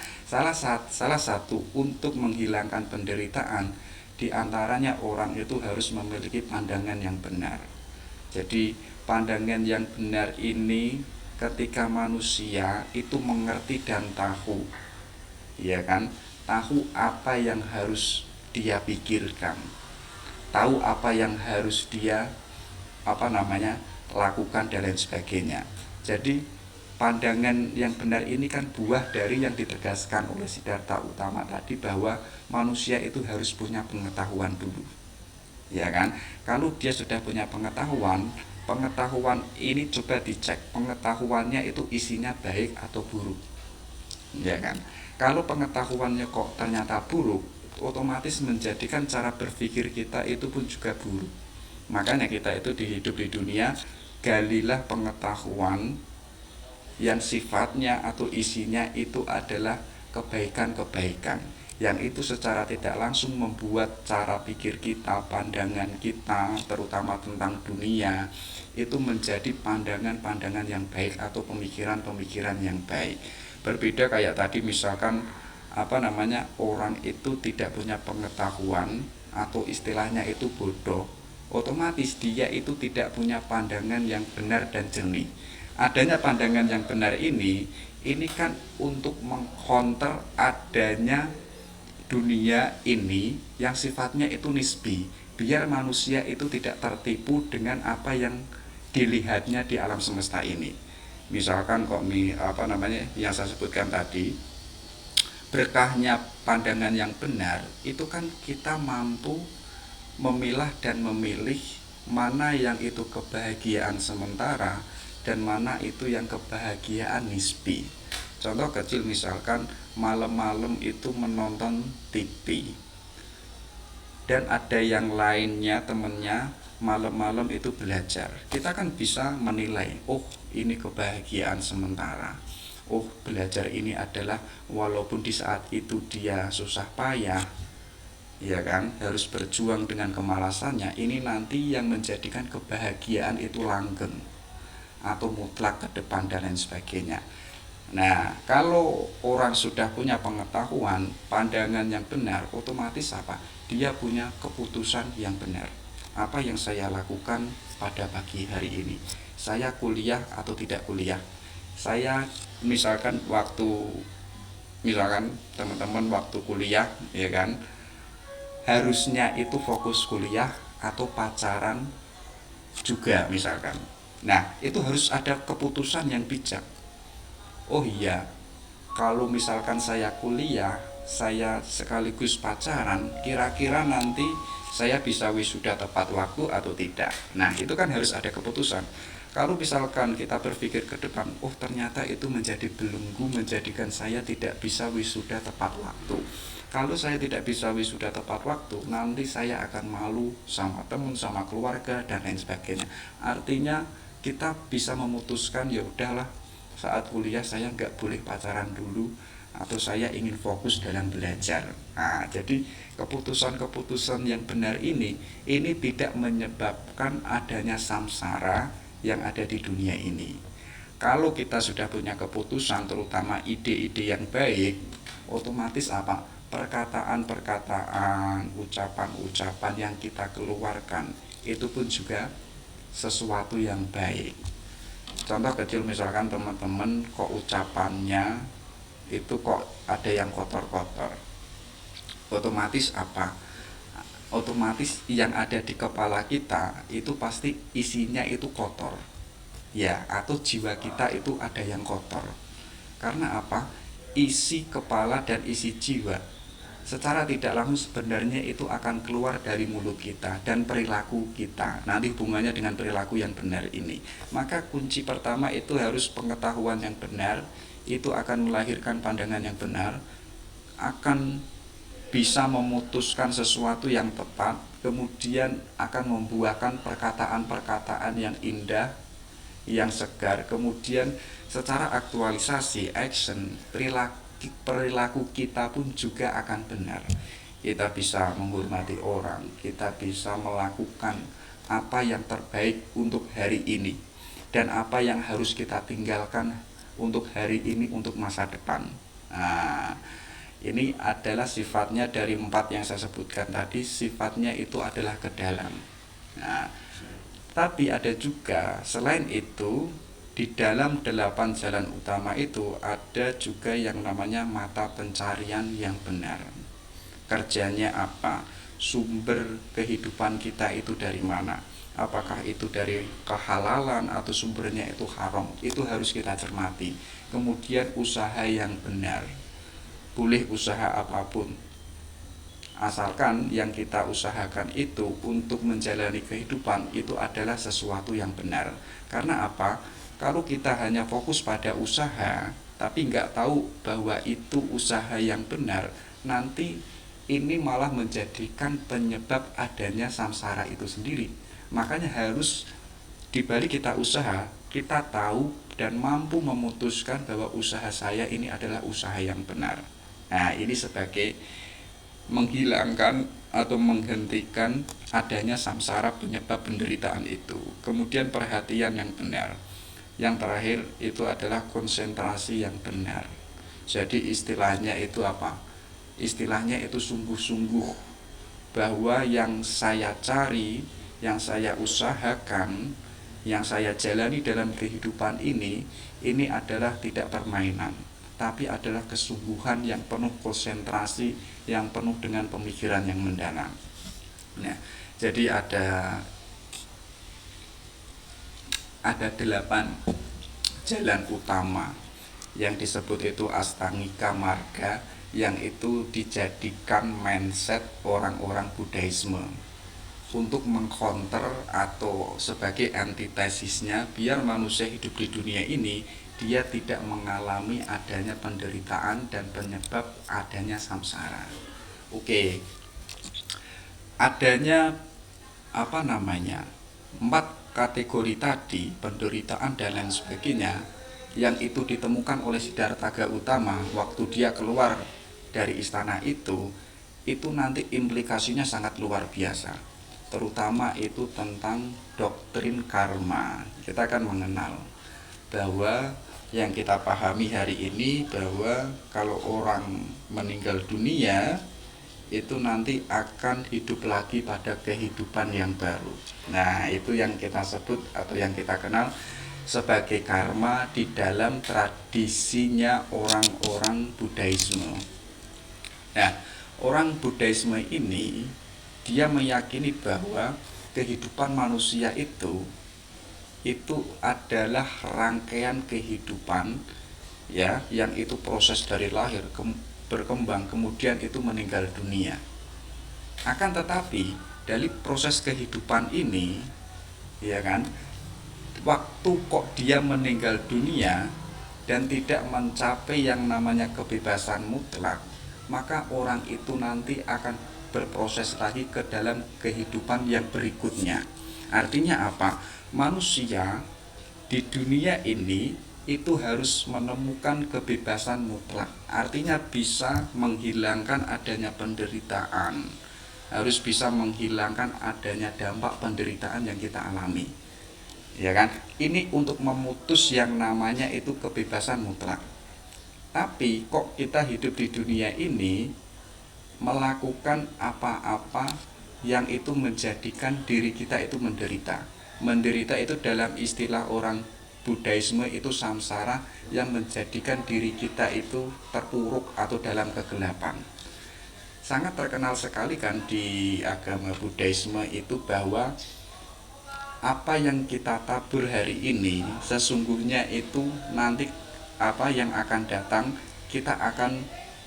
salah satu untuk menghilangkan penderitaan, di antaranya orang itu harus memiliki pandangan yang benar. Jadi pandangan yang benar ini ketika manusia itu mengerti dan tahu, ya kan, tahu apa yang harus dia pikirkan, tahu apa yang harus dia lakukan dan lain sebagainya. Jadi pandangan yang benar ini kan buah dari yang ditegaskan oleh Siddhartha Utama tadi, bahwa manusia itu harus punya pengetahuan dulu, ya kan? Kalau dia sudah punya pengetahuan ini coba dicek pengetahuannya itu isinya baik atau buruk, ya kan? Kalau pengetahuannya kok ternyata buruk, otomatis menjadikan cara berpikir kita itu pun juga buruk. Makanya kita itu hidup di dunia, galilah pengetahuan yang sifatnya atau isinya itu adalah kebaikan-kebaikan, yang itu secara tidak langsung membuat cara pikir kita, pandangan kita terutama tentang dunia itu menjadi pandangan-pandangan yang baik atau pemikiran-pemikiran yang baik. Berbeda kayak tadi misalkan orang itu tidak punya pengetahuan atau istilahnya itu bodoh, otomatis dia itu tidak punya pandangan yang benar dan jernih. Adanya pandangan yang benar ini kan untuk mengcounter adanya dunia ini yang sifatnya itu nisbi, biar manusia itu tidak tertipu dengan apa yang dilihatnya di alam semesta ini. Misalkan yang saya sebutkan tadi, berkahnya pandangan yang benar itu kan kita mampu memilah dan memilih mana yang itu kebahagiaan sementara dan mana itu yang kebahagiaan nisbi. Contoh kecil misalkan malam-malam itu menonton TV dan ada yang lainnya temennya malam-malam itu belajar. Kita kan bisa menilai, oh ini kebahagiaan sementara, oh belajar ini adalah walaupun di saat itu dia susah payah, ya kan, harus berjuang dengan kemalasannya, ini nanti yang menjadikan kebahagiaan itu langgeng atau mutlak ke depan dan lain sebagainya. Nah, kalau orang sudah punya pengetahuan, pandangan yang benar, otomatis apa? Dia punya keputusan yang benar. Apa yang saya lakukan pada pagi hari ini? Saya kuliah atau tidak kuliah? Saya misalkan teman-teman waktu kuliah, ya kan, harusnya itu fokus kuliah atau pacaran juga misalkan. Nah, itu harus ada keputusan yang bijak. Oh iya, kalau misalkan saya kuliah, saya sekaligus pacaran, kira-kira nanti saya bisa wisuda tepat waktu atau tidak. Nah, itu kan harus ada keputusan. Kalau misalkan kita berpikir ke depan, oh ternyata itu menjadi belenggu, menjadikan saya tidak bisa wisuda tepat waktu. Kalau saya tidak bisa wisuda tepat waktu, nanti saya akan malu sama teman, sama keluarga dan lain sebagainya. Artinya kita bisa memutuskan, ya udahlah, saat kuliah saya nggak boleh pacaran dulu, atau saya ingin fokus dalam belajar. Nah, jadi keputusan-keputusan yang benar ini tidak menyebabkan adanya samsara yang ada di dunia ini. Kalau kita sudah punya keputusan, terutama ide-ide yang baik, otomatis apa? Perkataan-perkataan, ucapan-ucapan yang kita keluarkan itu pun juga sesuatu yang baik. Contoh kecil misalkan teman-teman kok ucapannya itu kok ada yang kotor-kotor, otomatis apa? Otomatis yang ada di kepala kita itu pasti isinya itu kotor, ya, atau jiwa kita itu ada yang kotor. Karena apa? Isi kepala dan isi jiwa secara tidak langsung sebenarnya itu akan keluar dari mulut kita dan perilaku kita. Nanti hubungannya dengan perilaku yang benar ini. Maka kunci pertama itu harus pengetahuan yang benar, itu akan melahirkan pandangan yang benar, akan bisa memutuskan sesuatu yang tepat, kemudian akan membuahkan perkataan-perkataan yang indah, yang segar, kemudian secara aktualisasi, action, perilaku kita pun juga akan benar. Kita bisa menghormati orang, kita bisa melakukan apa yang terbaik untuk hari ini, dan apa yang harus kita tinggalkan untuk hari ini, untuk masa depan. Nah, ini adalah sifatnya dari 4 yang saya sebutkan tadi, sifatnya itu adalah ke dalam. Nah, tapi ada juga selain itu, di dalam 8 jalan utama itu ada juga yang namanya mata pencarian yang benar. Kerjanya apa? sumber kehidupan kita itu dari mana. Apakah itu dari kehalalan atau sumbernya itu haram, itu harus kita cermati. Kemudian usaha yang benar, boleh usaha apapun, asalkan yang kita usahakan itu untuk menjalani kehidupan itu adalah sesuatu yang benar. Karena apa? Kalau kita hanya fokus pada usaha tapi nggak tahu bahwa itu usaha yang benar, nanti ini malah menjadikan penyebab adanya samsara itu sendiri. Makanya harus dibalik kita usaha, kita tahu dan mampu memutuskan bahwa usaha saya ini adalah usaha yang benar. Nah, ini sebagai menghilangkan atau menghentikan adanya samsara penyebab penderitaan itu. Kemudian perhatian yang benar. Yang terakhir itu adalah konsentrasi yang benar. Jadi istilahnya itu apa? Istilahnya itu sungguh-sungguh bahwa yang saya cari, yang saya usahakan, yang saya jalani dalam kehidupan ini adalah tidak permainan, tapi adalah kesungguhan yang penuh konsentrasi, yang penuh dengan pemikiran yang mendalam. Nah, jadi ada 8 jalan utama yang disebut itu Astangika Marga, yang itu dijadikan mindset orang-orang Buddhisme untuk mengcounter atau sebagai antitesisnya, biar manusia hidup di dunia ini dia tidak mengalami adanya penderitaan dan penyebab adanya samsara. Oke. Adanya 4 kategori tadi, penderitaan dan lain sebagainya, yang itu ditemukan oleh Siddhartha Gautama waktu dia keluar dari istana itu nanti implikasinya sangat luar biasa. Terutama itu tentang doktrin karma. Kita akan mengenal bahwa yang kita pahami hari ini bahwa kalau orang meninggal dunia itu nanti akan hidup lagi pada kehidupan yang baru. Nah, itu yang kita sebut atau yang kita kenal sebagai karma di dalam tradisinya orang-orang Buddhisme. Nah, orang Buddhisme ini dia meyakini bahwa kehidupan manusia itu adalah rangkaian kehidupan, ya, yang itu proses dari lahir berkembang kemudian itu meninggal dunia. Akan tetapi dari proses kehidupan ini, ya kan, waktu kok dia meninggal dunia dan tidak mencapai yang namanya kebebasan mutlak, maka orang itu nanti akan berproses lagi ke dalam kehidupan yang berikutnya. Artinya apa? Manusia di dunia ini itu harus menemukan kebebasan mutlak. Artinya bisa menghilangkan adanya penderitaan, harus bisa menghilangkan adanya dampak penderitaan yang kita alami, ya kan? Ini untuk memutus yang namanya itu kebebasan mutlak. Tapi kok kita hidup di dunia ini melakukan apa-apa yang itu menjadikan diri kita itu menderita. Menderita itu dalam istilah orang Buddhisme itu samsara, yang menjadikan diri kita itu terpuruk atau dalam kegelapan. Sangat terkenal sekali kan di agama Buddhisme itu bahwa apa yang kita tabur hari ini sesungguhnya itu nanti apa yang akan datang, kita akan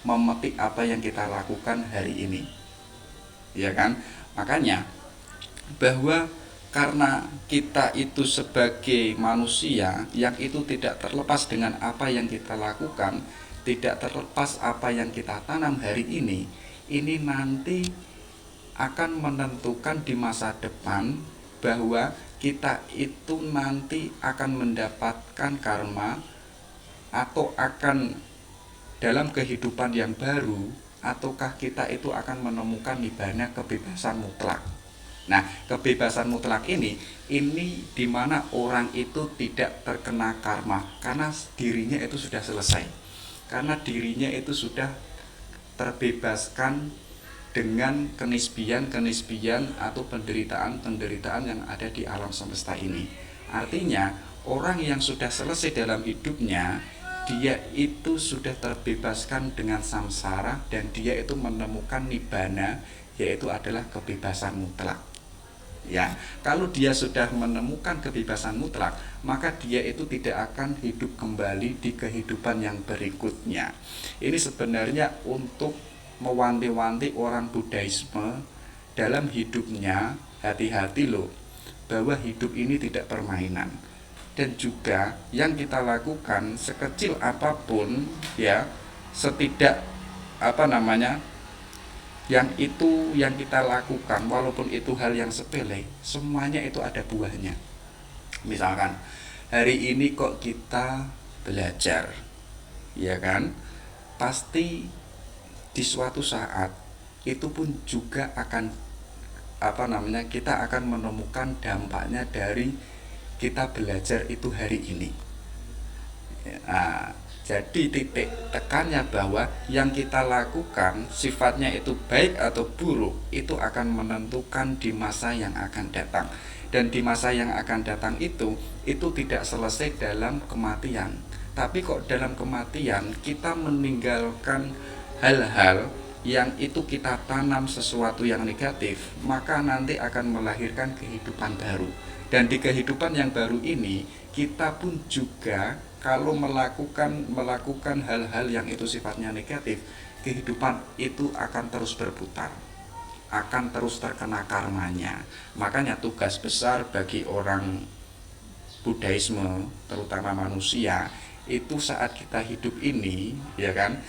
memetik apa yang kita lakukan hari ini, ya kan? Makanya bahwa karena kita itu sebagai manusia yang itu tidak terlepas dengan apa yang kita lakukan, tidak terlepas apa yang kita tanam hari ini nanti akan menentukan di masa depan bahwa kita itu nanti akan mendapatkan karma atau akan dalam kehidupan yang baru, ataukah kita itu akan menemukan nibbana, kebebasan mutlak. Nah, kebebasan mutlak ini di mana orang itu tidak terkena karma karena dirinya itu sudah selesai. Karena dirinya itu sudah terbebaskan dengan kenisbian atau penderitaan yang ada di alam semesta ini. Artinya, orang yang sudah selesai dalam hidupnya dia itu sudah terbebaskan dengan samsara dan dia itu menemukan nibbana, yaitu adalah kebebasan mutlak. Ya, kalau dia sudah menemukan kebebasan mutlak, maka dia itu tidak akan hidup kembali di kehidupan yang berikutnya. Ini sebenarnya untuk mewanti-wanti orang Buddhaisme dalam hidupnya, hati-hati loh, bahwa hidup ini tidak permainan. Dan juga yang kita lakukan sekecil apapun, ya, setidak yang itu yang kita lakukan, walaupun itu hal yang sepele, semuanya itu ada buahnya. Misalkan hari ini kok kita belajar, ya kan, pasti di suatu saat itu pun juga akan kita akan menemukan dampaknya dari kita belajar itu hari ini. Nah, jadi titik tekannya bahwa yang kita lakukan sifatnya itu baik atau buruk, itu akan menentukan di masa yang akan datang. Dan di masa yang akan datang itu tidak selesai dalam kematian. Tapi kok dalam kematian kita meninggalkan hal-hal yang itu kita tanam sesuatu yang negatif, maka nanti akan melahirkan kehidupan baru. Dan di kehidupan yang baru ini, kita pun juga kalau melakukan hal-hal yang itu sifatnya negatif, kehidupan itu akan terus berputar, akan terus terkena karmanya. Makanya tugas besar bagi orang Buddhaisme, terutama manusia, itu saat kita hidup ini, ya kan,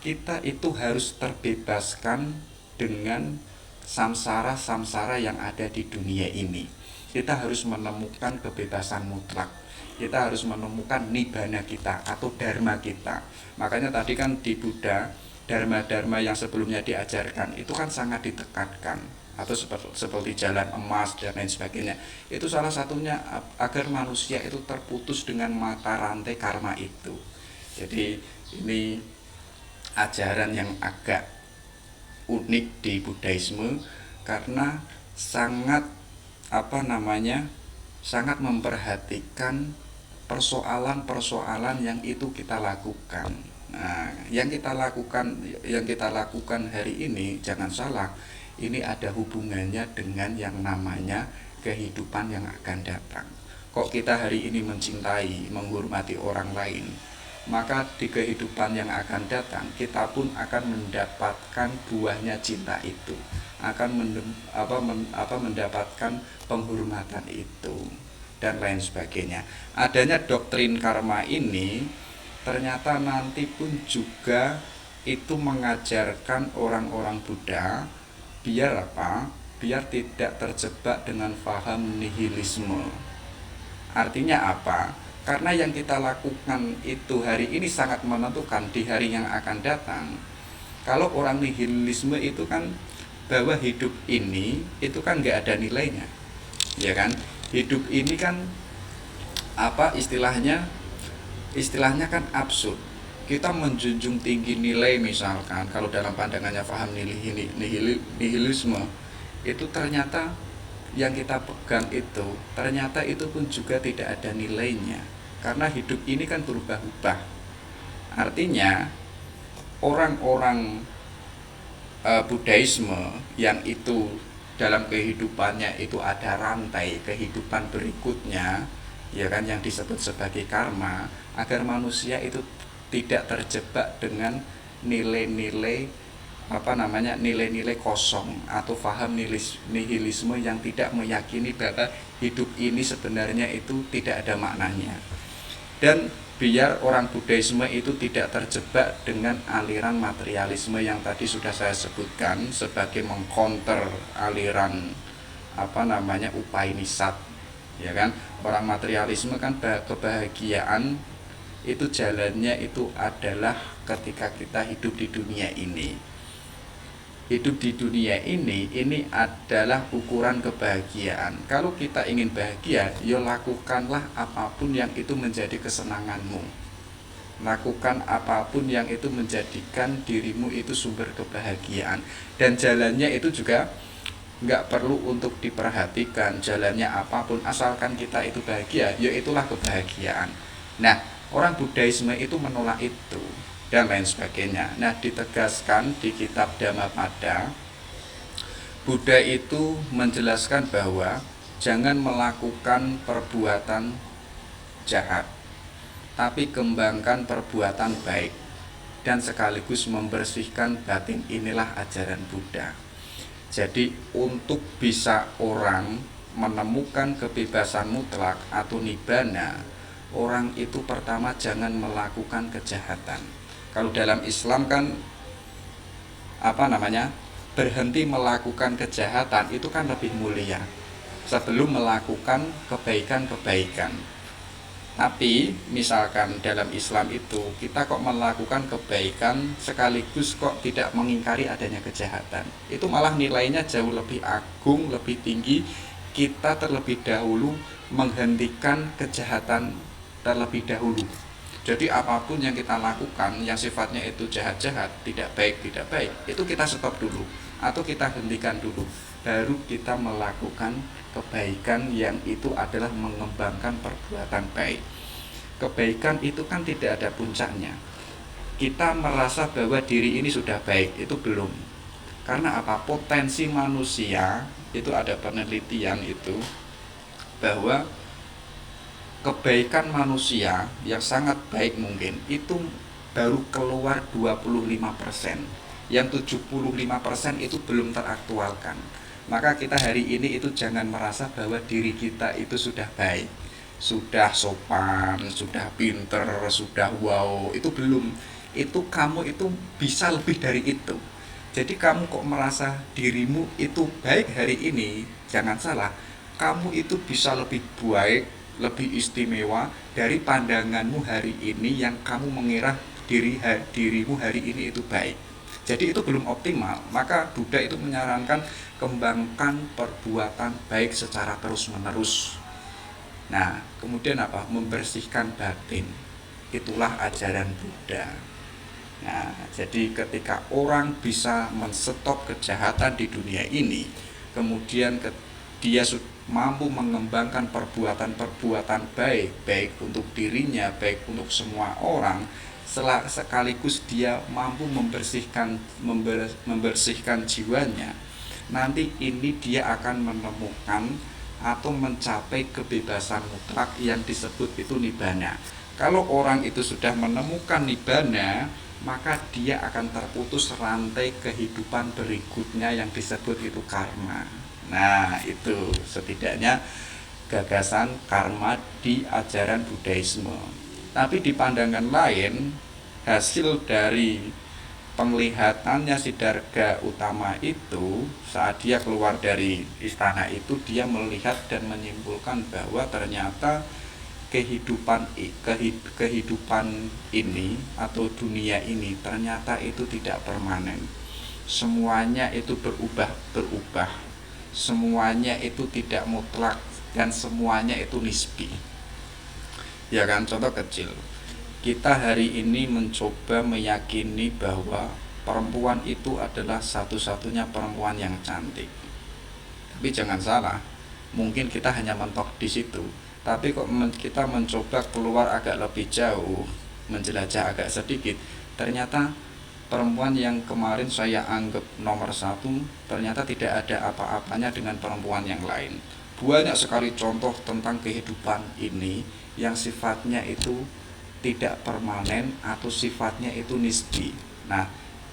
kita itu harus terbebaskan dengan samsara-samsara yang ada di dunia ini. Kita harus menemukan kebebasan mutlak. Kita harus menemukan nibbana kita atau dharma kita. Makanya tadi kan di Buddha, dharma-dharma yang sebelumnya diajarkan itu kan sangat ditekankan, atau seperti jalan emas dan lain sebagainya. Itu salah satunya agar manusia itu terputus dengan mata rantai karma itu. Jadi ini ajaran yang agak unik di Buddhaisme karena sangat sangat memperhatikan persoalan-persoalan yang itu kita lakukan. Nah, yang kita lakukan hari ini, jangan salah, ini ada hubungannya dengan yang namanya kehidupan yang akan datang. Kok kita hari ini mencintai, menghormati orang lain, maka di kehidupan yang akan datang kita pun akan mendapatkan buahnya cinta itu, akan mendapatkan penghormatan itu dan lain sebagainya. Adanya doktrin karma ini ternyata nanti pun juga itu mengajarkan orang-orang Buddha biar apa? Biar tidak terjebak dengan paham nihilisme. Artinya apa? Karena yang kita lakukan itu hari ini sangat menentukan di hari yang akan datang. Kalau orang nihilisme itu kan bahwa hidup ini itu kan nggak ada nilainya, ya kan? Hidup ini kan istilahnya kan absurd. Kita menjunjung tinggi nilai, misalkan kalau dalam pandangannya paham nihilisme, itu ternyata yang kita pegang itu ternyata itu pun juga tidak ada nilainya, karena hidup ini kan berubah-ubah. Artinya orang-orang Buddhaisme yang itu dalam kehidupannya itu ada rantai kehidupan berikutnya, ya kan, yang disebut sebagai karma, agar manusia itu tidak terjebak dengan nilai-nilai nilai-nilai kosong atau paham nihilisme yang tidak meyakini bahwa hidup ini sebenarnya itu tidak ada maknanya. Dan biar orang Buddhaisme itu tidak terjebak dengan aliran materialisme yang tadi sudah saya sebutkan sebagai mengcounter aliran Upanisad, ya kan. Orang materialisme kan kebahagiaan itu jalannya itu adalah ketika kita hidup di dunia ini. Hidup di dunia ini adalah ukuran kebahagiaan. Kalau kita ingin bahagia, ya lakukanlah apapun yang itu menjadi kesenanganmu. Lakukan apapun yang itu menjadikan dirimu itu sumber kebahagiaan. Dan jalannya itu juga nggak perlu untuk diperhatikan. Jalannya apapun, asalkan kita itu bahagia, ya itulah kebahagiaan. Nah, Orang Buddhaisme itu menolak itu dan lain sebagainya. Nah, ditegaskan di kitab Dhammapada, Buddha itu menjelaskan bahwa jangan melakukan perbuatan jahat, tapi kembangkan perbuatan baik dan sekaligus membersihkan batin. Inilah ajaran Buddha. Jadi untuk bisa orang menemukan kebebasan mutlak atau nibbana, orang itu pertama jangan melakukan kejahatan. Kalau dalam Islam kan berhenti melakukan kejahatan itu kan lebih mulia sebelum melakukan kebaikan-kebaikan. Tapi misalkan dalam Islam itu kita kok melakukan kebaikan sekaligus kok tidak mengingkari adanya kejahatan, itu malah nilainya jauh lebih agung, lebih tinggi. Kita terlebih dahulu menghentikan kejahatan terlebih dahulu. Jadi apapun yang kita lakukan yang sifatnya itu jahat-jahat, tidak baik, itu kita stop dulu atau kita hentikan dulu, baru kita melakukan kebaikan yang itu adalah mengembangkan perbuatan baik. Kebaikan itu kan tidak ada puncaknya. Kita merasa bahwa diri ini sudah baik, itu belum. Karena apa? Potensi manusia itu ada penelitian itu bahwa kebaikan manusia yang sangat baik mungkin itu baru keluar 25%. Yang 75% itu belum teraktualkan. Maka kita hari ini itu jangan merasa bahwa diri kita itu sudah baik, sudah sopan, sudah pinter, sudah wow. Itu belum. Itu kamu itu bisa lebih dari itu. Jadi kamu kok merasa dirimu itu baik hari ini, jangan salah. Kamu itu bisa lebih baik, lebih istimewa dari pandanganmu hari ini yang kamu mengira dirimu hari ini itu baik. Jadi itu belum optimal. Maka Buddha itu menyarankan kembangkan perbuatan baik secara terus-menerus. Nah, kemudian apa? Membersihkan batin. Itulah ajaran Buddha. Nah, jadi ketika orang bisa menstop kejahatan di dunia ini, kemudian dia mampu mengembangkan perbuatan-perbuatan baik, baik untuk dirinya, baik untuk semua orang, sekaligus dia mampu membersihkan jiwanya. Nanti ini dia akan menemukan atau mencapai kebebasan mutlak yang disebut itu nibbana. Kalau orang itu sudah menemukan nibbana, maka dia akan terputus rantai kehidupan berikutnya yang disebut itu karma. Nah, itu setidaknya gagasan karma di ajaran Buddhaisme. Tapi di pandangan lain, hasil dari penglihatannya Siddhartha Utama itu saat dia keluar dari istana itu, dia melihat dan menyimpulkan bahwa ternyata kehidupan ini atau dunia ini ternyata itu tidak permanen. Semuanya itu berubah, semuanya itu tidak mutlak, dan semuanya itu nisbi. Ya kan, contoh kecil, kita hari ini mencoba meyakini bahwa perempuan itu adalah satu-satunya perempuan yang cantik. Tapi jangan salah, mungkin kita hanya mentok di situ. Tapi kok kita mencoba keluar agak lebih jauh, menjelajah agak sedikit, ternyata perempuan yang kemarin saya anggap nomor satu ternyata tidak ada apa-apanya dengan perempuan yang lain. Banyak sekali contoh tentang kehidupan ini yang sifatnya itu tidak permanen atau sifatnya itu nisbi. Nah,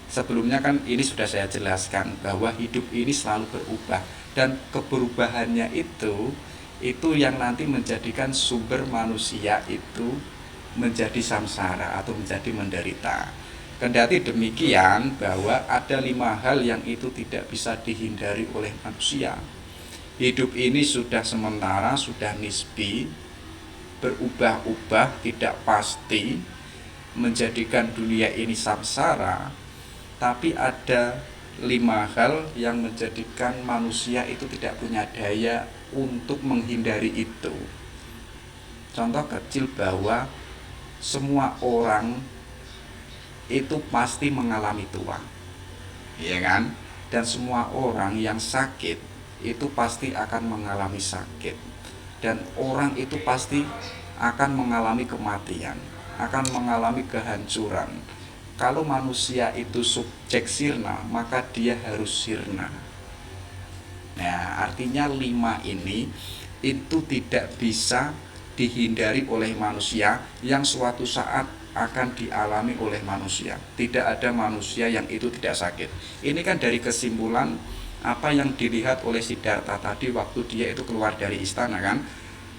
sebelumnya kan ini sudah saya jelaskan bahwa hidup ini selalu berubah, dan keberubahannya itu yang nanti menjadikan sumber manusia itu menjadi samsara atau menjadi menderita. Kendati demikian, bahwa ada 5 hal yang itu tidak bisa dihindari oleh manusia. Hidup ini sudah sementara, sudah nisbi, berubah-ubah, tidak pasti, menjadikan dunia ini samsara. Tapi ada 5 hal yang menjadikan manusia itu tidak punya daya untuk menghindari itu. Contoh kecil bahwa semua orang itu pasti mengalami tua, ya kan? Dan semua orang yang sakit itu pasti akan mengalami sakit, dan orang itu pasti akan mengalami kematian. akan mengalami kehancuran. Kalau manusia itu subjek sirna, maka dia harus sirna. Nah, artinya 5 ini itu tidak bisa dihindari oleh manusia yang suatu saat akan dialami oleh manusia. Tidak ada manusia yang itu tidak sakit. Ini kan dari kesimpulan apa yang dilihat oleh Siddhartha tadi waktu dia itu keluar dari istana kan.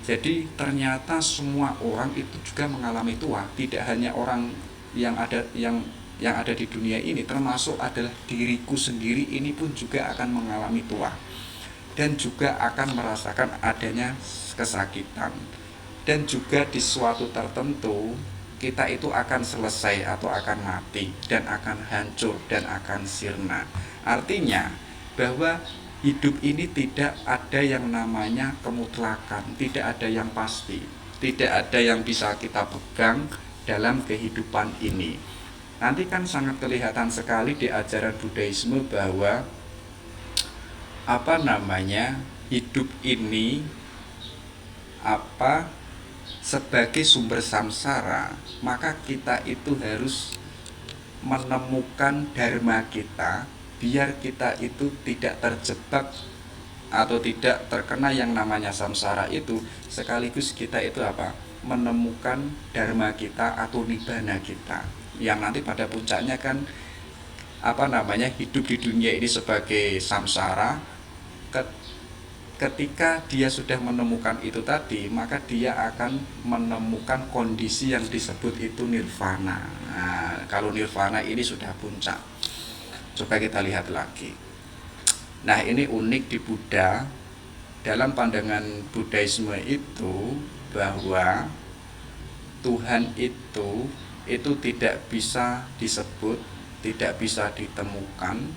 Jadi ternyata semua orang itu juga mengalami tua. Tidak hanya orang yang ada di dunia ini, termasuk adalah diriku sendiri ini pun juga akan mengalami tua. Dan juga akan merasakan adanya kesakitan. Dan juga di suatu tertentu kita itu akan selesai atau akan mati dan akan hancur dan akan sirna. Artinya bahwa hidup ini tidak ada yang namanya kemutlakan, tidak ada yang pasti, tidak ada yang bisa kita pegang dalam kehidupan ini. Nanti kan sangat kelihatan sekali di ajaran Buddhisme bahwa hidup ini sebagai sumber samsara, maka kita itu harus menemukan dharma kita biar kita itu tidak terjebak atau tidak terkena yang namanya samsara itu, sekaligus kita itu menemukan dharma kita atau nibbana kita yang nanti pada puncaknya kan hidup di dunia ini sebagai samsara. Ketika dia sudah menemukan itu tadi, maka dia akan menemukan kondisi yang disebut itu nirvana. Nah, kalau nirvana ini sudah puncak. Coba kita lihat lagi. Nah, ini unik di Buddha. Dalam pandangan Buddhisme itu bahwa Tuhan itu tidak bisa disebut, tidak bisa ditemukan,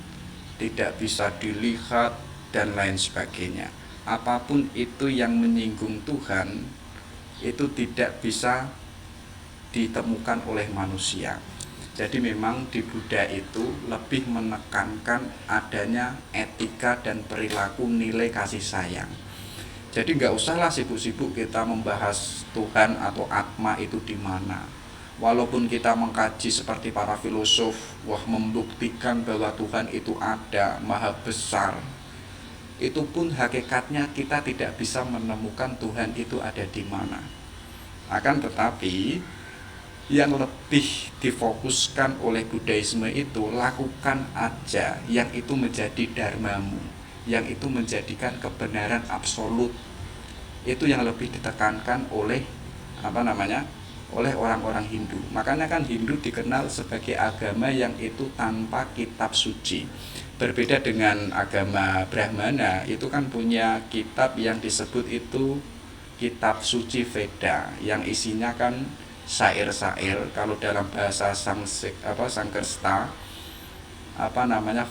tidak bisa dilihat dan lain sebagainya. Apapun itu yang menyinggung Tuhan itu tidak bisa ditemukan oleh manusia. Jadi memang di Buddha itu lebih menekankan adanya etika dan perilaku nilai kasih sayang. Jadi nggak usahlah sibuk-sibuk kita membahas Tuhan atau Atma itu di mana. Walaupun kita mengkaji seperti para filosof, membuktikan bahwa Tuhan itu ada, maha besar, itu pun hakikatnya kita tidak bisa menemukan Tuhan itu ada di mana. Akan tetapi yang lebih difokuskan oleh Buddhisme itu, lakukan aja yang itu menjadi dharmamu, yang itu menjadikan kebenaran absolut. Itu yang lebih ditekankan oleh oleh orang-orang Hindu. Makanya kan Hindu dikenal sebagai agama yang itu tanpa kitab suci. Berbeda dengan agama Brahmana, itu kan punya kitab yang disebut itu kitab suci Veda, yang isinya kan syair-syair. Kalau dalam bahasa Sangkersta,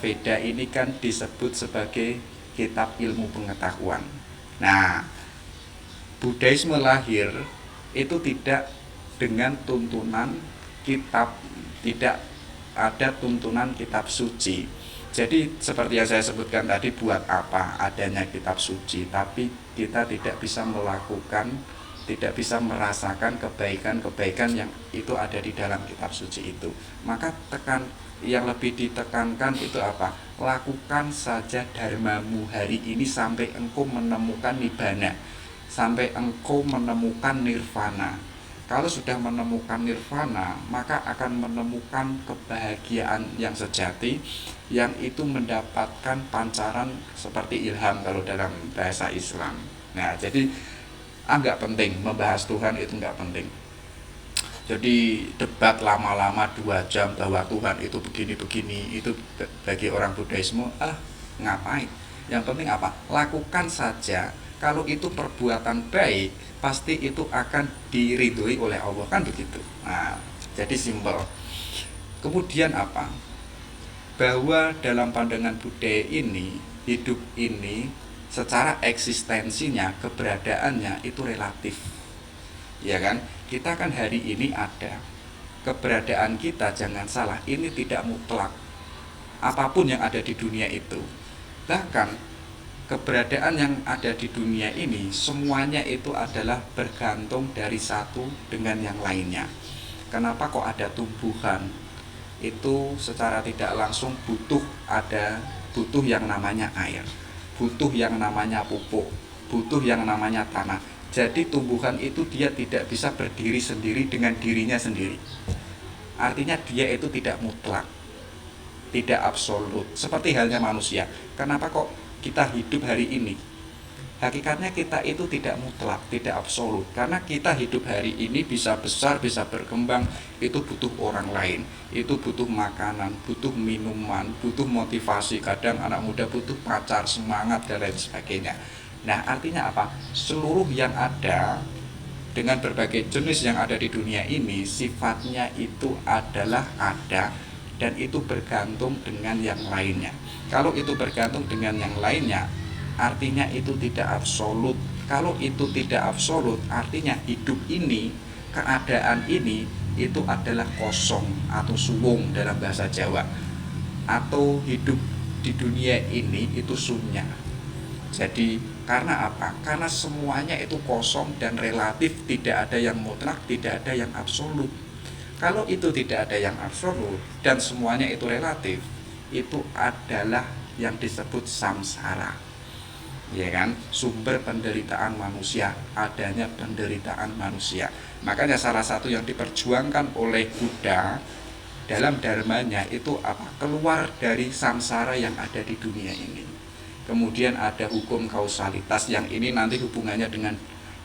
Veda ini kan disebut sebagai kitab ilmu pengetahuan. Nah, Buddhisme lahir itu tidak dengan tuntunan kitab, tidak ada tuntunan kitab suci. Jadi seperti yang saya sebutkan tadi, buat apa adanya kitab suci, tapi kita tidak bisa melakukan, tidak bisa merasakan kebaikan-kebaikan yang itu ada di dalam kitab suci itu. Maka yang lebih ditekankan itu lakukan saja dharmamu hari ini sampai engkau menemukan nibbana, sampai engkau menemukan nirvana. Kalau sudah menemukan nirvana, maka akan menemukan kebahagiaan yang sejati, yang itu mendapatkan pancaran seperti ilham kalau dalam bahasa Islam. Nah, jadi nggak penting membahas Tuhan, itu nggak penting. Jadi debat lama-lama 2 jam bahwa Tuhan itu begini-begini, itu bagi orang Buddhisme ngapain? Yang penting lakukan saja. Kalau itu perbuatan baik, pasti itu akan diridhoi oleh Allah, kan begitu. Nah, jadi simpel. Kemudian bahwa dalam pandangan Buddha ini, hidup ini secara eksistensinya, keberadaannya itu relatif. Ya kan? Kita kan hari ini ada. Keberadaan kita, jangan salah, ini tidak mutlak. Apapun yang ada di dunia itu. Bahkan keberadaan yang ada di dunia ini semuanya itu adalah bergantung dari satu dengan yang lainnya. kenapa kok ada tumbuhan itu secara tidak langsung butuh yang namanya air, butuh yang namanya pupuk, butuh yang namanya tanah. Jadi tumbuhan itu dia tidak bisa berdiri sendiri dengan dirinya sendiri. Artinya dia itu tidak mutlak, tidak absolut. Seperti halnya manusia. Kenapa kok kita hidup hari ini? Hakikatnya kita itu tidak mutlak, tidak absolut. Karena kita hidup hari ini bisa besar, bisa berkembang, itu butuh orang lain. Itu butuh makanan, butuh minuman, butuh motivasi. Kadang anak muda butuh pacar, semangat, dan lain sebagainya. Nah, artinya apa? Seluruh yang ada dengan berbagai jenis yang ada di dunia ini, sifatnya itu adalah ada, dan itu bergantung dengan yang lainnya. Kalau itu bergantung dengan yang lainnya, artinya itu tidak absolut. Kalau itu tidak absolut, artinya hidup ini, keadaan ini, itu adalah kosong atau suwung dalam bahasa Jawa. Atau hidup di dunia ini itu sunya. Jadi karena apa? Karena semuanya itu kosong dan relatif, tidak ada yang mutlak, tidak ada yang absolut. Kalau itu tidak ada yang absolut dan semuanya itu relatif, itu adalah yang disebut samsara. Ya kan? Sumber penderitaan manusia, adanya penderitaan manusia. Makanya salah satu yang diperjuangkan oleh Buddha dalam dharmanya itu apa? Keluar dari samsara yang ada di dunia ini. Kemudian ada hukum kausalitas, yang ini nanti hubungannya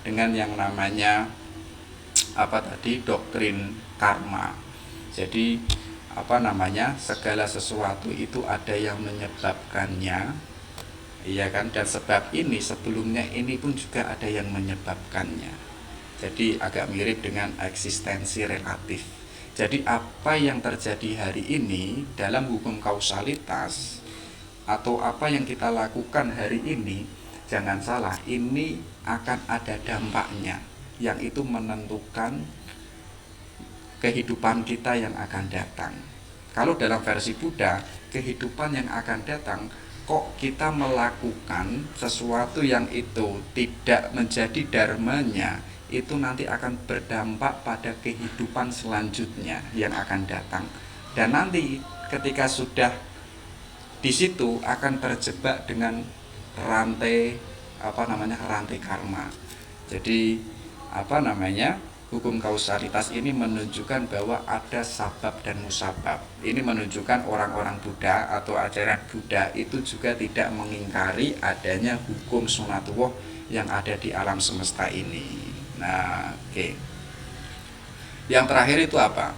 dengan yang namanya apa tadi, doktrin karma. Jadi apa namanya, segala sesuatu itu ada yang menyebabkannya, iya kan, dan sebab ini sebelumnya ini pun juga ada yang menyebabkannya. Jadi agak mirip dengan eksistensi relatif. Jadi apa yang terjadi hari ini dalam hukum kausalitas, atau apa yang kita lakukan hari ini, jangan salah, ini akan ada dampaknya yang itu menentukan kehidupan kita yang akan datang. Kalau dalam versi Buddha, kehidupan yang akan datang, kok kita melakukan sesuatu yang itu tidak menjadi dharmanya, itu nanti akan berdampak pada kehidupan selanjutnya yang akan datang. Dan nanti ketika sudah di situ akan terjebak dengan rantai rantai karma. Jadi hukum kausalitas ini menunjukkan bahwa ada sabab dan musabab. Ini menunjukkan orang-orang Buddha atau ajaran Buddha itu juga tidak mengingkari adanya hukum sunatullah yang ada di alam semesta ini. Nah, oke. Yang terakhir itu apa?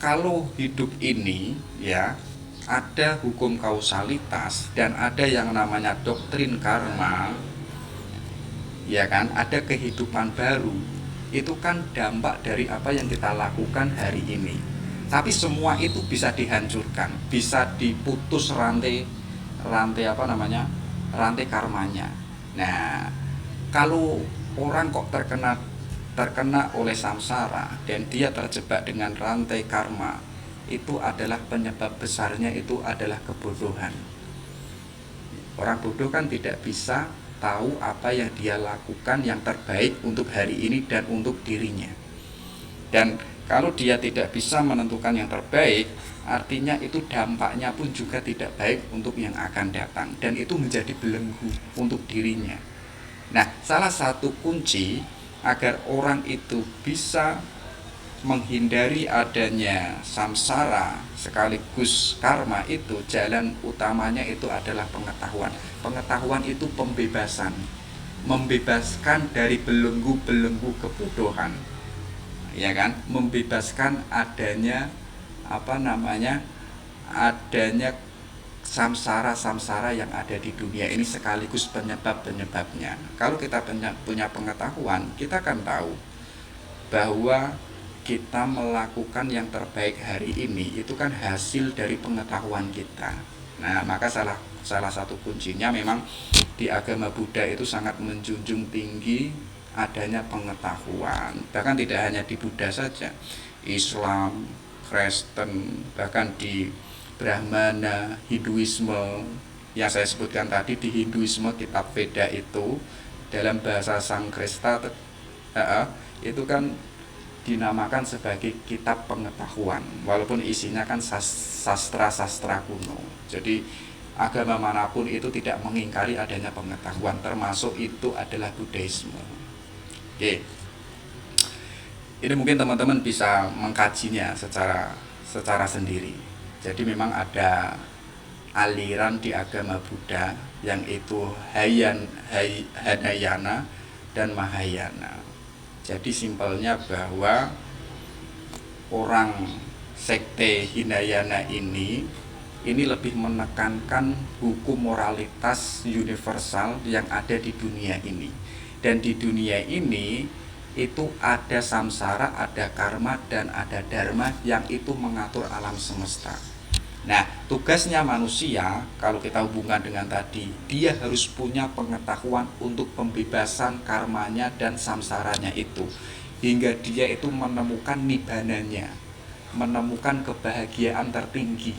Kalau hidup ini ya ada hukum kausalitas dan ada yang namanya doktrin karma, ya kan, ada kehidupan baru. Itu kan dampak dari apa yang kita lakukan hari ini. Tapi semua itu bisa dihancurkan, bisa diputus rantai karmanya. Nah, kalau orang kok terkena oleh samsara dan dia terjebak dengan rantai karma, itu adalah penyebab besarnya itu adalah kebodohan. Orang bodoh kan tidak bisa tahu apa yang dia lakukan yang terbaik untuk hari ini dan untuk dirinya. Dan kalau dia tidak bisa menentukan yang terbaik, artinya itu dampaknya pun juga tidak baik untuk yang akan datang, dan itu menjadi belenggu untuk dirinya. Nah, salah satu kunci agar orang itu bisa menghindari adanya samsara sekaligus karma, itu jalan utamanya itu adalah pengetahuan. Pengetahuan itu pembebasan, membebaskan dari belenggu-belenggu kebodohan, ya kan, membebaskan adanya adanya samsara yang ada di dunia ini sekaligus penyebabnya. Kalau kita punya pengetahuan, kita akan tahu bahwa kita melakukan yang terbaik hari ini itu kan hasil dari pengetahuan kita. Nah, maka salah satu kuncinya memang di agama Buddha itu sangat menjunjung tinggi adanya pengetahuan. Bahkan tidak hanya di Buddha saja, Islam, Kristen, bahkan di Brahmana, Hinduisme yang saya sebutkan tadi. Di Hinduisme kitab Veda itu dalam bahasa Sanskerta itu kan dinamakan sebagai kitab pengetahuan, walaupun isinya kan sastra-sastra kuno. Jadi agama manapun itu tidak mengingkari adanya pengetahuan, termasuk itu adalah Buddhaisme. Oke. Ini mungkin teman-teman bisa mengkajinya secara sendiri. Jadi memang ada aliran di agama Buddha yang itu Hinayana dan Mahayana. Jadi simpelnya bahwa orang sekte Hinayana ini lebih menekankan hukum moralitas universal yang ada di dunia ini. Dan di dunia ini itu ada samsara, ada karma, dan ada dharma yang itu mengatur alam semesta. Nah, tugasnya manusia, kalau kita hubungkan dengan tadi, dia harus punya pengetahuan untuk pembebasan karmanya dan samsaranya itu, hingga dia itu menemukan nibbananya, menemukan kebahagiaan tertinggi.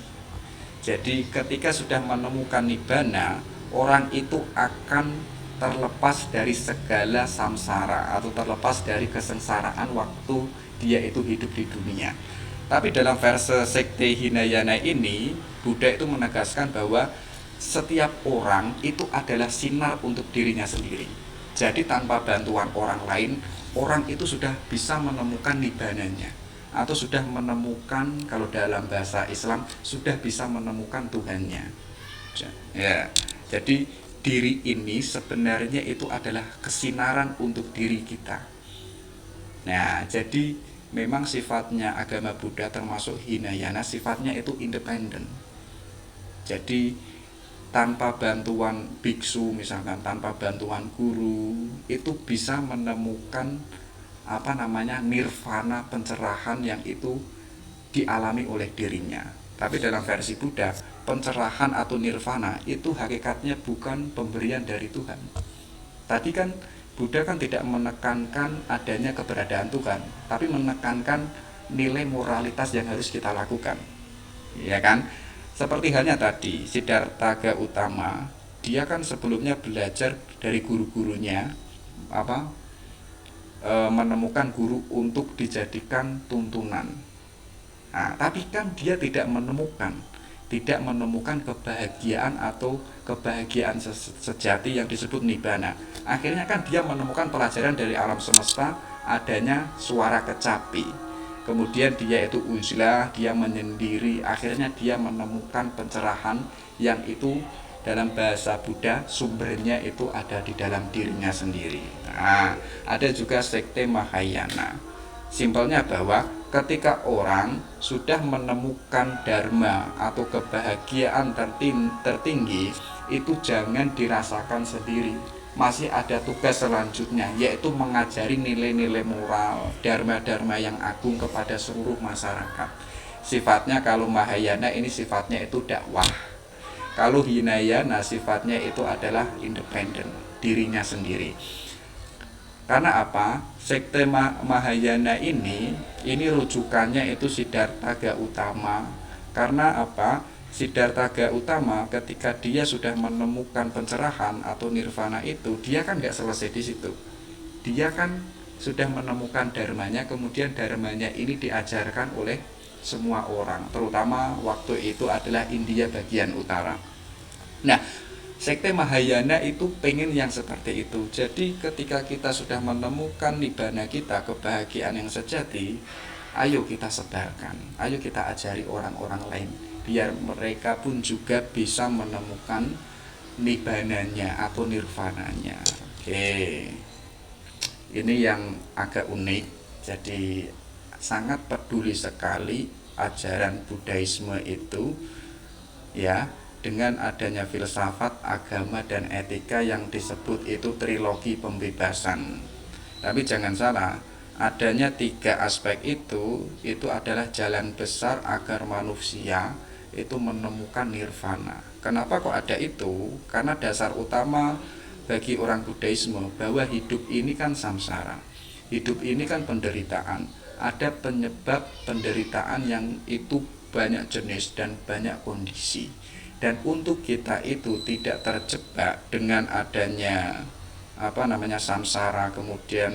Jadi ketika sudah menemukan nibbana, orang itu akan terlepas dari segala samsara atau terlepas dari kesengsaraan waktu dia itu hidup di dunia. Tapi dalam versi sekte Hinayana ini, Buddha itu menegaskan bahwa setiap orang itu adalah sinar untuk dirinya sendiri. Jadi tanpa bantuan orang lain, orang itu sudah bisa menemukan nibbananya, atau sudah menemukan, kalau dalam bahasa Islam, sudah bisa menemukan Tuhannya. Ya, jadi diri ini sebenarnya itu adalah kesinaran untuk diri kita. Nah, jadi memang sifatnya agama Buddha termasuk Hinayana, sifatnya itu independen. Jadi tanpa bantuan biksu misalkan, tanpa bantuan guru, itu bisa menemukan nirvana, pencerahan yang itu dialami oleh dirinya. Tapi dalam versi Buddha, pencerahan atau nirvana itu hakikatnya bukan pemberian dari Tuhan. Tadi kan Buddha kan tidak menekankan adanya keberadaan Tuhan, tapi menekankan nilai moralitas yang harus kita lakukan. Ya kan? Seperti halnya tadi, Siddhartha Gautama, dia kan sebelumnya belajar dari guru-gurunya, menemukan guru untuk dijadikan tuntunan. Nah, tapi kan dia tidak menemukan kebahagiaan atau kebahagiaan sejati yang disebut nibbana. Akhirnya kan dia menemukan pelajaran dari alam semesta, adanya suara kecapi. Kemudian dia itu uzlah, dia menyendiri. Akhirnya dia menemukan pencerahan yang itu dalam bahasa Buddha sumbernya itu ada di dalam dirinya sendiri. Nah, ada juga sekte Mahayana. Simpelnya bahwa ketika orang sudah menemukan dharma atau kebahagiaan tertinggi, itu jangan dirasakan sendiri. Masih ada tugas selanjutnya, yaitu mengajari nilai-nilai moral, dharma-dharma yang agung kepada seluruh masyarakat. Sifatnya kalau Mahayana ini sifatnya itu dakwah. Kalau Hinayana sifatnya itu adalah independen, dirinya sendiri. Karena apa? Sekte Mahayana ini rujukannya itu Siddhartha Gautama. Karena apa? Siddhartha Gautama ketika dia sudah menemukan pencerahan atau nirvana itu, dia kan nggak selesai di situ. Dia kan sudah menemukan dharmanya, kemudian dharmanya ini diajarkan oleh semua orang, terutama waktu itu adalah India bagian utara. Nah, sekte Mahayana itu pengen yang seperti itu. Jadi ketika kita sudah menemukan nibbana kita, kebahagiaan yang sejati, ayo kita sebarkan, ayo kita ajari orang-orang lain, biar mereka pun juga bisa menemukan nibbananya atau nirvananya. Oke, ini yang agak unik. Jadi sangat peduli sekali ajaran Buddhaisme itu, ya, dengan adanya filsafat, agama, dan etika yang disebut itu trilogi pembebasan. Tapi jangan salah, adanya 3 aspek itu adalah jalan besar agar manusia itu menemukan nirvana. Kenapa kok ada itu? Karena dasar utama bagi orang Buddhaisme bahwa hidup ini kan samsara. Hidup ini kan penderitaan. Ada penyebab penderitaan yang itu banyak jenis dan banyak kondisi. Dan untuk kita itu tidak terjebak dengan adanya samsara, kemudian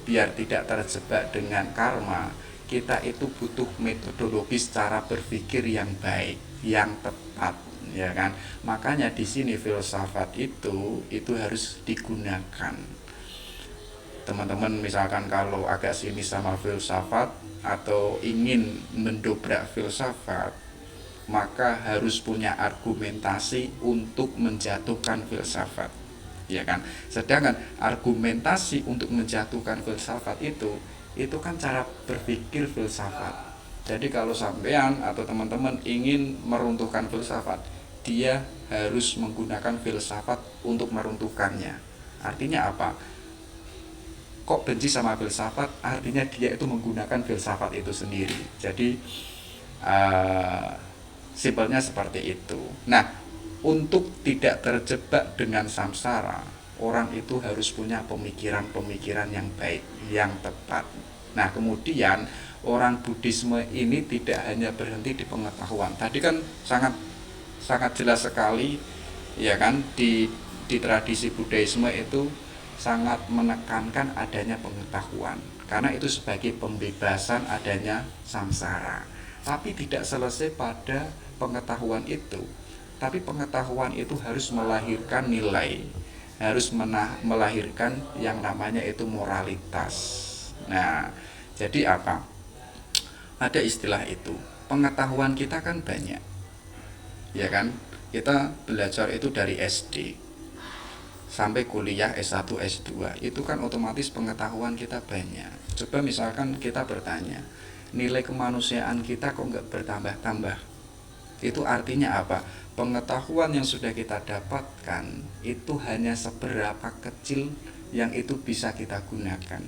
biar tidak terjebak dengan karma, kita itu butuh metodologis cara berpikir yang baik, yang tepat, ya kan? Makanya di sini filsafat itu harus digunakan. Teman-teman misalkan kalau agak sinis sama filsafat atau ingin mendobrak filsafat, maka harus punya argumentasi untuk menjatuhkan filsafat, ya kan? Sedangkan argumentasi untuk menjatuhkan filsafat itu kan cara berpikir filsafat. Jadi kalau sampean atau teman-teman ingin meruntuhkan filsafat, dia harus menggunakan filsafat untuk meruntuhkannya. Artinya apa? Kok benci sama filsafat? Artinya dia itu menggunakan filsafat itu sendiri. Jadi simpelnya seperti itu. Nah, untuk tidak terjebak dengan samsara, orang itu harus punya pemikiran-pemikiran yang baik, yang tepat. Nah, kemudian orang Buddhisme ini tidak hanya berhenti di pengetahuan. Tadi kan sangat sangat jelas sekali, ya kan, di tradisi Buddhisme itu sangat menekankan adanya pengetahuan, karena itu sebagai pembebasan adanya samsara. Tapi tidak selesai pada pengetahuan itu, tapi pengetahuan itu harus melahirkan nilai, harus melahirkan yang namanya itu moralitas. Nah, jadi apa? Ada istilah itu, pengetahuan kita kan banyak, ya kan? Kita belajar itu dari SD sampai kuliah S1, S2, itu kan otomatis pengetahuan kita banyak. Coba misalkan kita bertanya, nilai kemanusiaan kita kok nggak bertambah-tambah? Itu artinya apa? Pengetahuan yang sudah kita dapatkan itu hanya seberapa kecil yang itu bisa kita gunakan.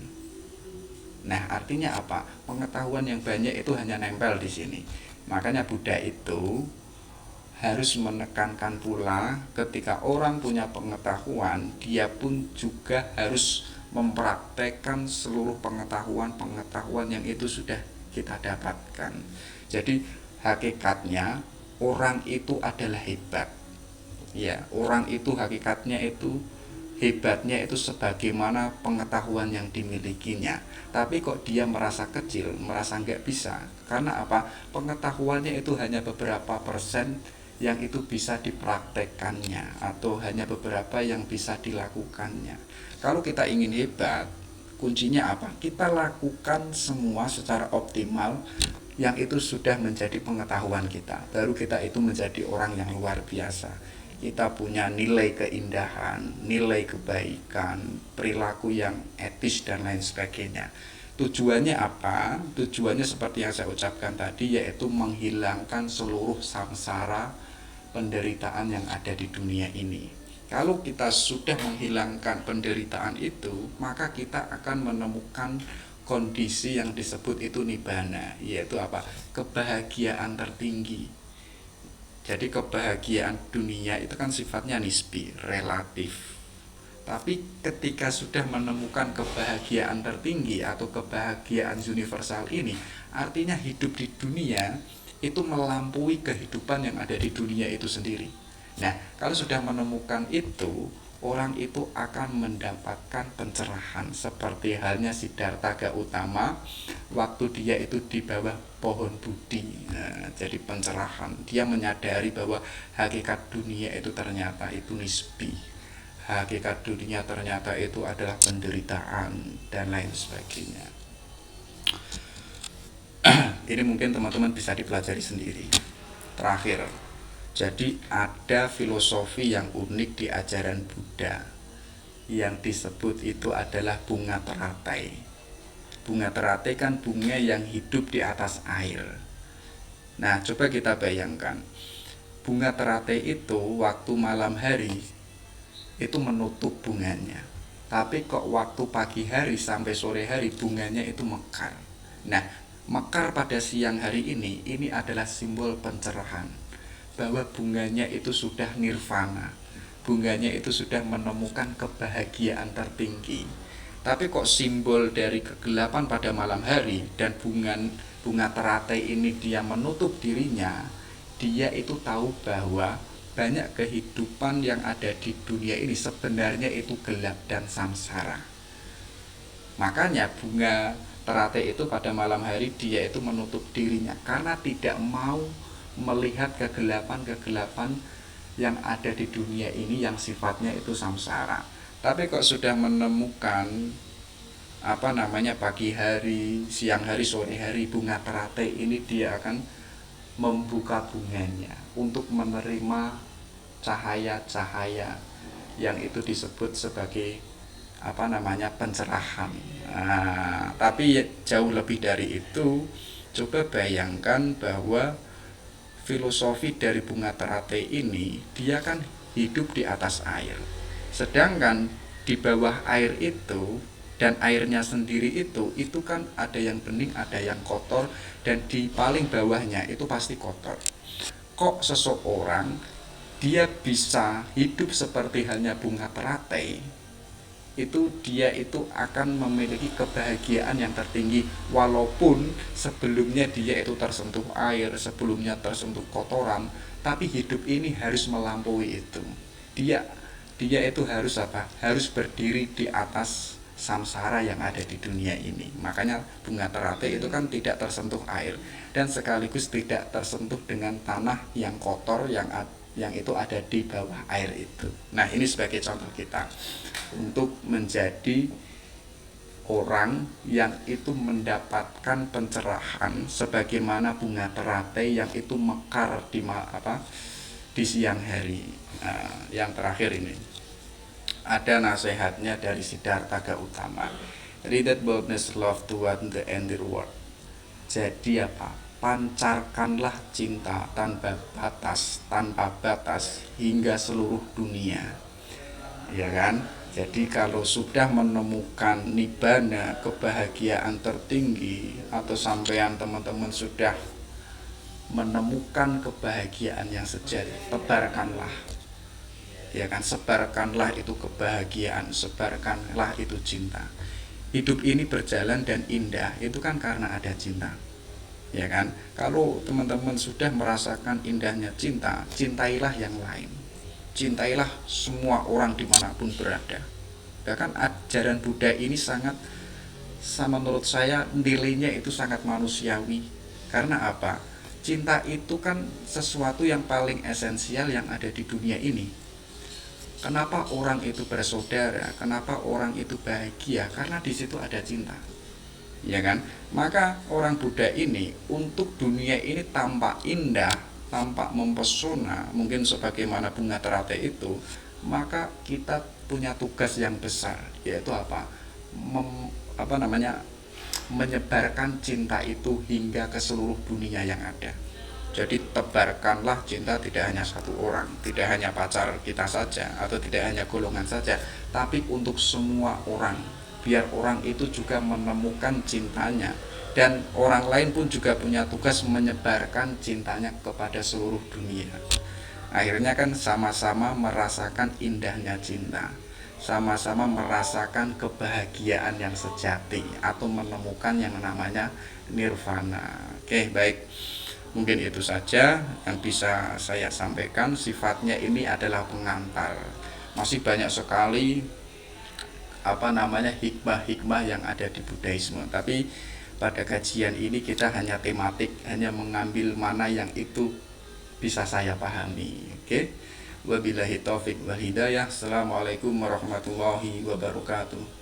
Nah, artinya apa? Pengetahuan yang banyak itu hanya nempel di sini. Makanya Buddha itu harus menekankan pula ketika orang punya pengetahuan, dia pun juga harus mempraktekkan seluruh pengetahuan yang itu sudah kita dapatkan. Jadi hakikatnya orang itu adalah hebat. Ya, orang itu hakikatnya itu hebatnya itu sebagaimana pengetahuan yang dimilikinya. Tapi kok dia merasa kecil, merasa nggak bisa. Karena apa? Pengetahuannya itu hanya beberapa persen yang itu bisa dipraktekkannya, atau hanya beberapa yang bisa dilakukannya. Kalau kita ingin hebat, kuncinya apa? Kita lakukan semua secara optimal yang itu sudah menjadi pengetahuan kita. Baru kita itu menjadi orang yang luar biasa. Kita punya nilai keindahan, nilai kebaikan, perilaku yang etis dan lain sebagainya. Tujuannya apa? Tujuannya seperti yang saya ucapkan tadi, yaitu menghilangkan seluruh samsara penderitaan yang ada di dunia ini. Kalau kita sudah menghilangkan penderitaan itu, maka kita akan menemukan kondisi yang disebut itu nibbana, yaitu apa? Kebahagiaan tertinggi. Jadi kebahagiaan dunia itu kan sifatnya nisbi, relatif. Tapi ketika sudah menemukan kebahagiaan tertinggi atau kebahagiaan universal ini, artinya hidup di dunia itu melampaui kehidupan yang ada di dunia itu sendiri. Nah, kalau sudah menemukan itu, orang itu akan mendapatkan pencerahan seperti halnya Siddhartha Gautama waktu dia itu di bawah pohon Bodhi. Nah, jadi pencerahan. Dia menyadari bahwa hakikat dunia itu ternyata itu nisbi. Hakikat dunia ternyata itu adalah penderitaan dan lain sebagainya. Ini mungkin teman-teman bisa dipelajari sendiri. Terakhir, jadi ada filosofi yang unik di ajaran Buddha yang disebut itu adalah bunga teratai. Bunga teratai kan bunga yang hidup di atas air. Nah, coba kita bayangkan, bunga teratai itu waktu malam hari itu menutup bunganya, tapi kok waktu pagi hari sampai sore hari bunganya itu mekar. Nah, mekar pada siang hari ini adalah simbol pencerahan, bahwa bunganya itu sudah nirvana, bunganya itu sudah menemukan kebahagiaan tertinggi. Tapi kok simbol dari kegelapan pada malam hari dan bunga teratai ini dia menutup dirinya, dia itu tahu bahwa banyak kehidupan yang ada di dunia ini sebenarnya itu gelap dan samsara. Makanya bunga teratai itu pada malam hari dia itu menutup dirinya karena tidak mau melihat kegelapan-kegelapan yang ada di dunia ini yang sifatnya itu samsara. Tapi kok sudah menemukan pagi hari, siang hari, sore hari, bunga teratai ini dia akan membuka bunganya untuk menerima cahaya-cahaya yang itu disebut sebagai pencerahan. Tapi jauh lebih dari itu, coba bayangkan bahwa filosofi dari bunga teratai ini dia kan hidup di atas air, sedangkan di bawah air itu dan airnya sendiri itu kan ada yang bening, ada yang kotor, dan di paling bawahnya itu pasti kotor. Kok seseorang dia bisa hidup seperti halnya bunga teratai, itu dia itu akan memiliki kebahagiaan yang tertinggi walaupun sebelumnya dia itu tersentuh air, sebelumnya tersentuh kotoran, tapi hidup ini harus melampaui itu. Dia itu harus harus berdiri di atas samsara yang ada di dunia ini. Makanya bunga teratai itu kan tidak tersentuh air dan sekaligus tidak tersentuh dengan tanah yang kotor yang itu ada di bawah air itu. Nah, ini sebagai contoh kita untuk menjadi orang yang itu mendapatkan pencerahan sebagaimana bunga teratai yang itu mekar di siang hari. Nah, yang terakhir ini ada nasihatnya dari Siddhartha Gautama. Read that boldness love toward the end world. Jadi pancarkanlah cinta tanpa batas hingga seluruh dunia. Ya kan? Jadi kalau sudah menemukan nibbana, kebahagiaan tertinggi, atau sampean teman-teman sudah menemukan kebahagiaan yang sejati, tebarkanlah. Ya kan, sebarkanlah itu kebahagiaan, sebarkanlah itu cinta. Hidup ini berjalan dan indah itu kan karena ada cinta. Ya kan, kalau teman-teman sudah merasakan indahnya cinta, cintailah yang lain, cintailah semua orang dimanapun berada. Bahkan ajaran Buddha ini menurut saya nilainya itu sangat manusiawi. Karena apa? Cinta itu kan sesuatu yang paling esensial yang ada di dunia ini. Kenapa orang itu bersaudara? Kenapa orang itu bahagia? Karena di situ ada cinta. Ya kan? Maka orang Buddha ini untuk dunia ini tampak indah, tampak mempesona, mungkin sebagaimana bunga teratai itu, maka kita punya tugas yang besar, yaitu menyebarkan cinta itu hingga ke seluruh dunia yang ada. Jadi tebarkanlah cinta tidak hanya satu orang, tidak hanya pacar kita saja, atau tidak hanya golongan saja, tapi untuk semua orang, biar orang itu juga menemukan cintanya, dan orang lain pun juga punya tugas menyebarkan cintanya kepada seluruh dunia. Akhirnya kan sama-sama merasakan indahnya cinta, sama-sama merasakan kebahagiaan yang sejati, atau menemukan yang namanya nirvana. Oke, baik. Mungkin itu saja yang bisa saya sampaikan. Sifatnya ini adalah pengantar. Masih banyak sekali hikmah-hikmah yang ada di Buddhaisme. Tapi pada kajian ini kita hanya tematik, hanya mengambil mana yang itu bisa saya pahami. Oke. Wabillahi taufik wal hidayah. Assalamualaikum warahmatullahi wabarakatuh.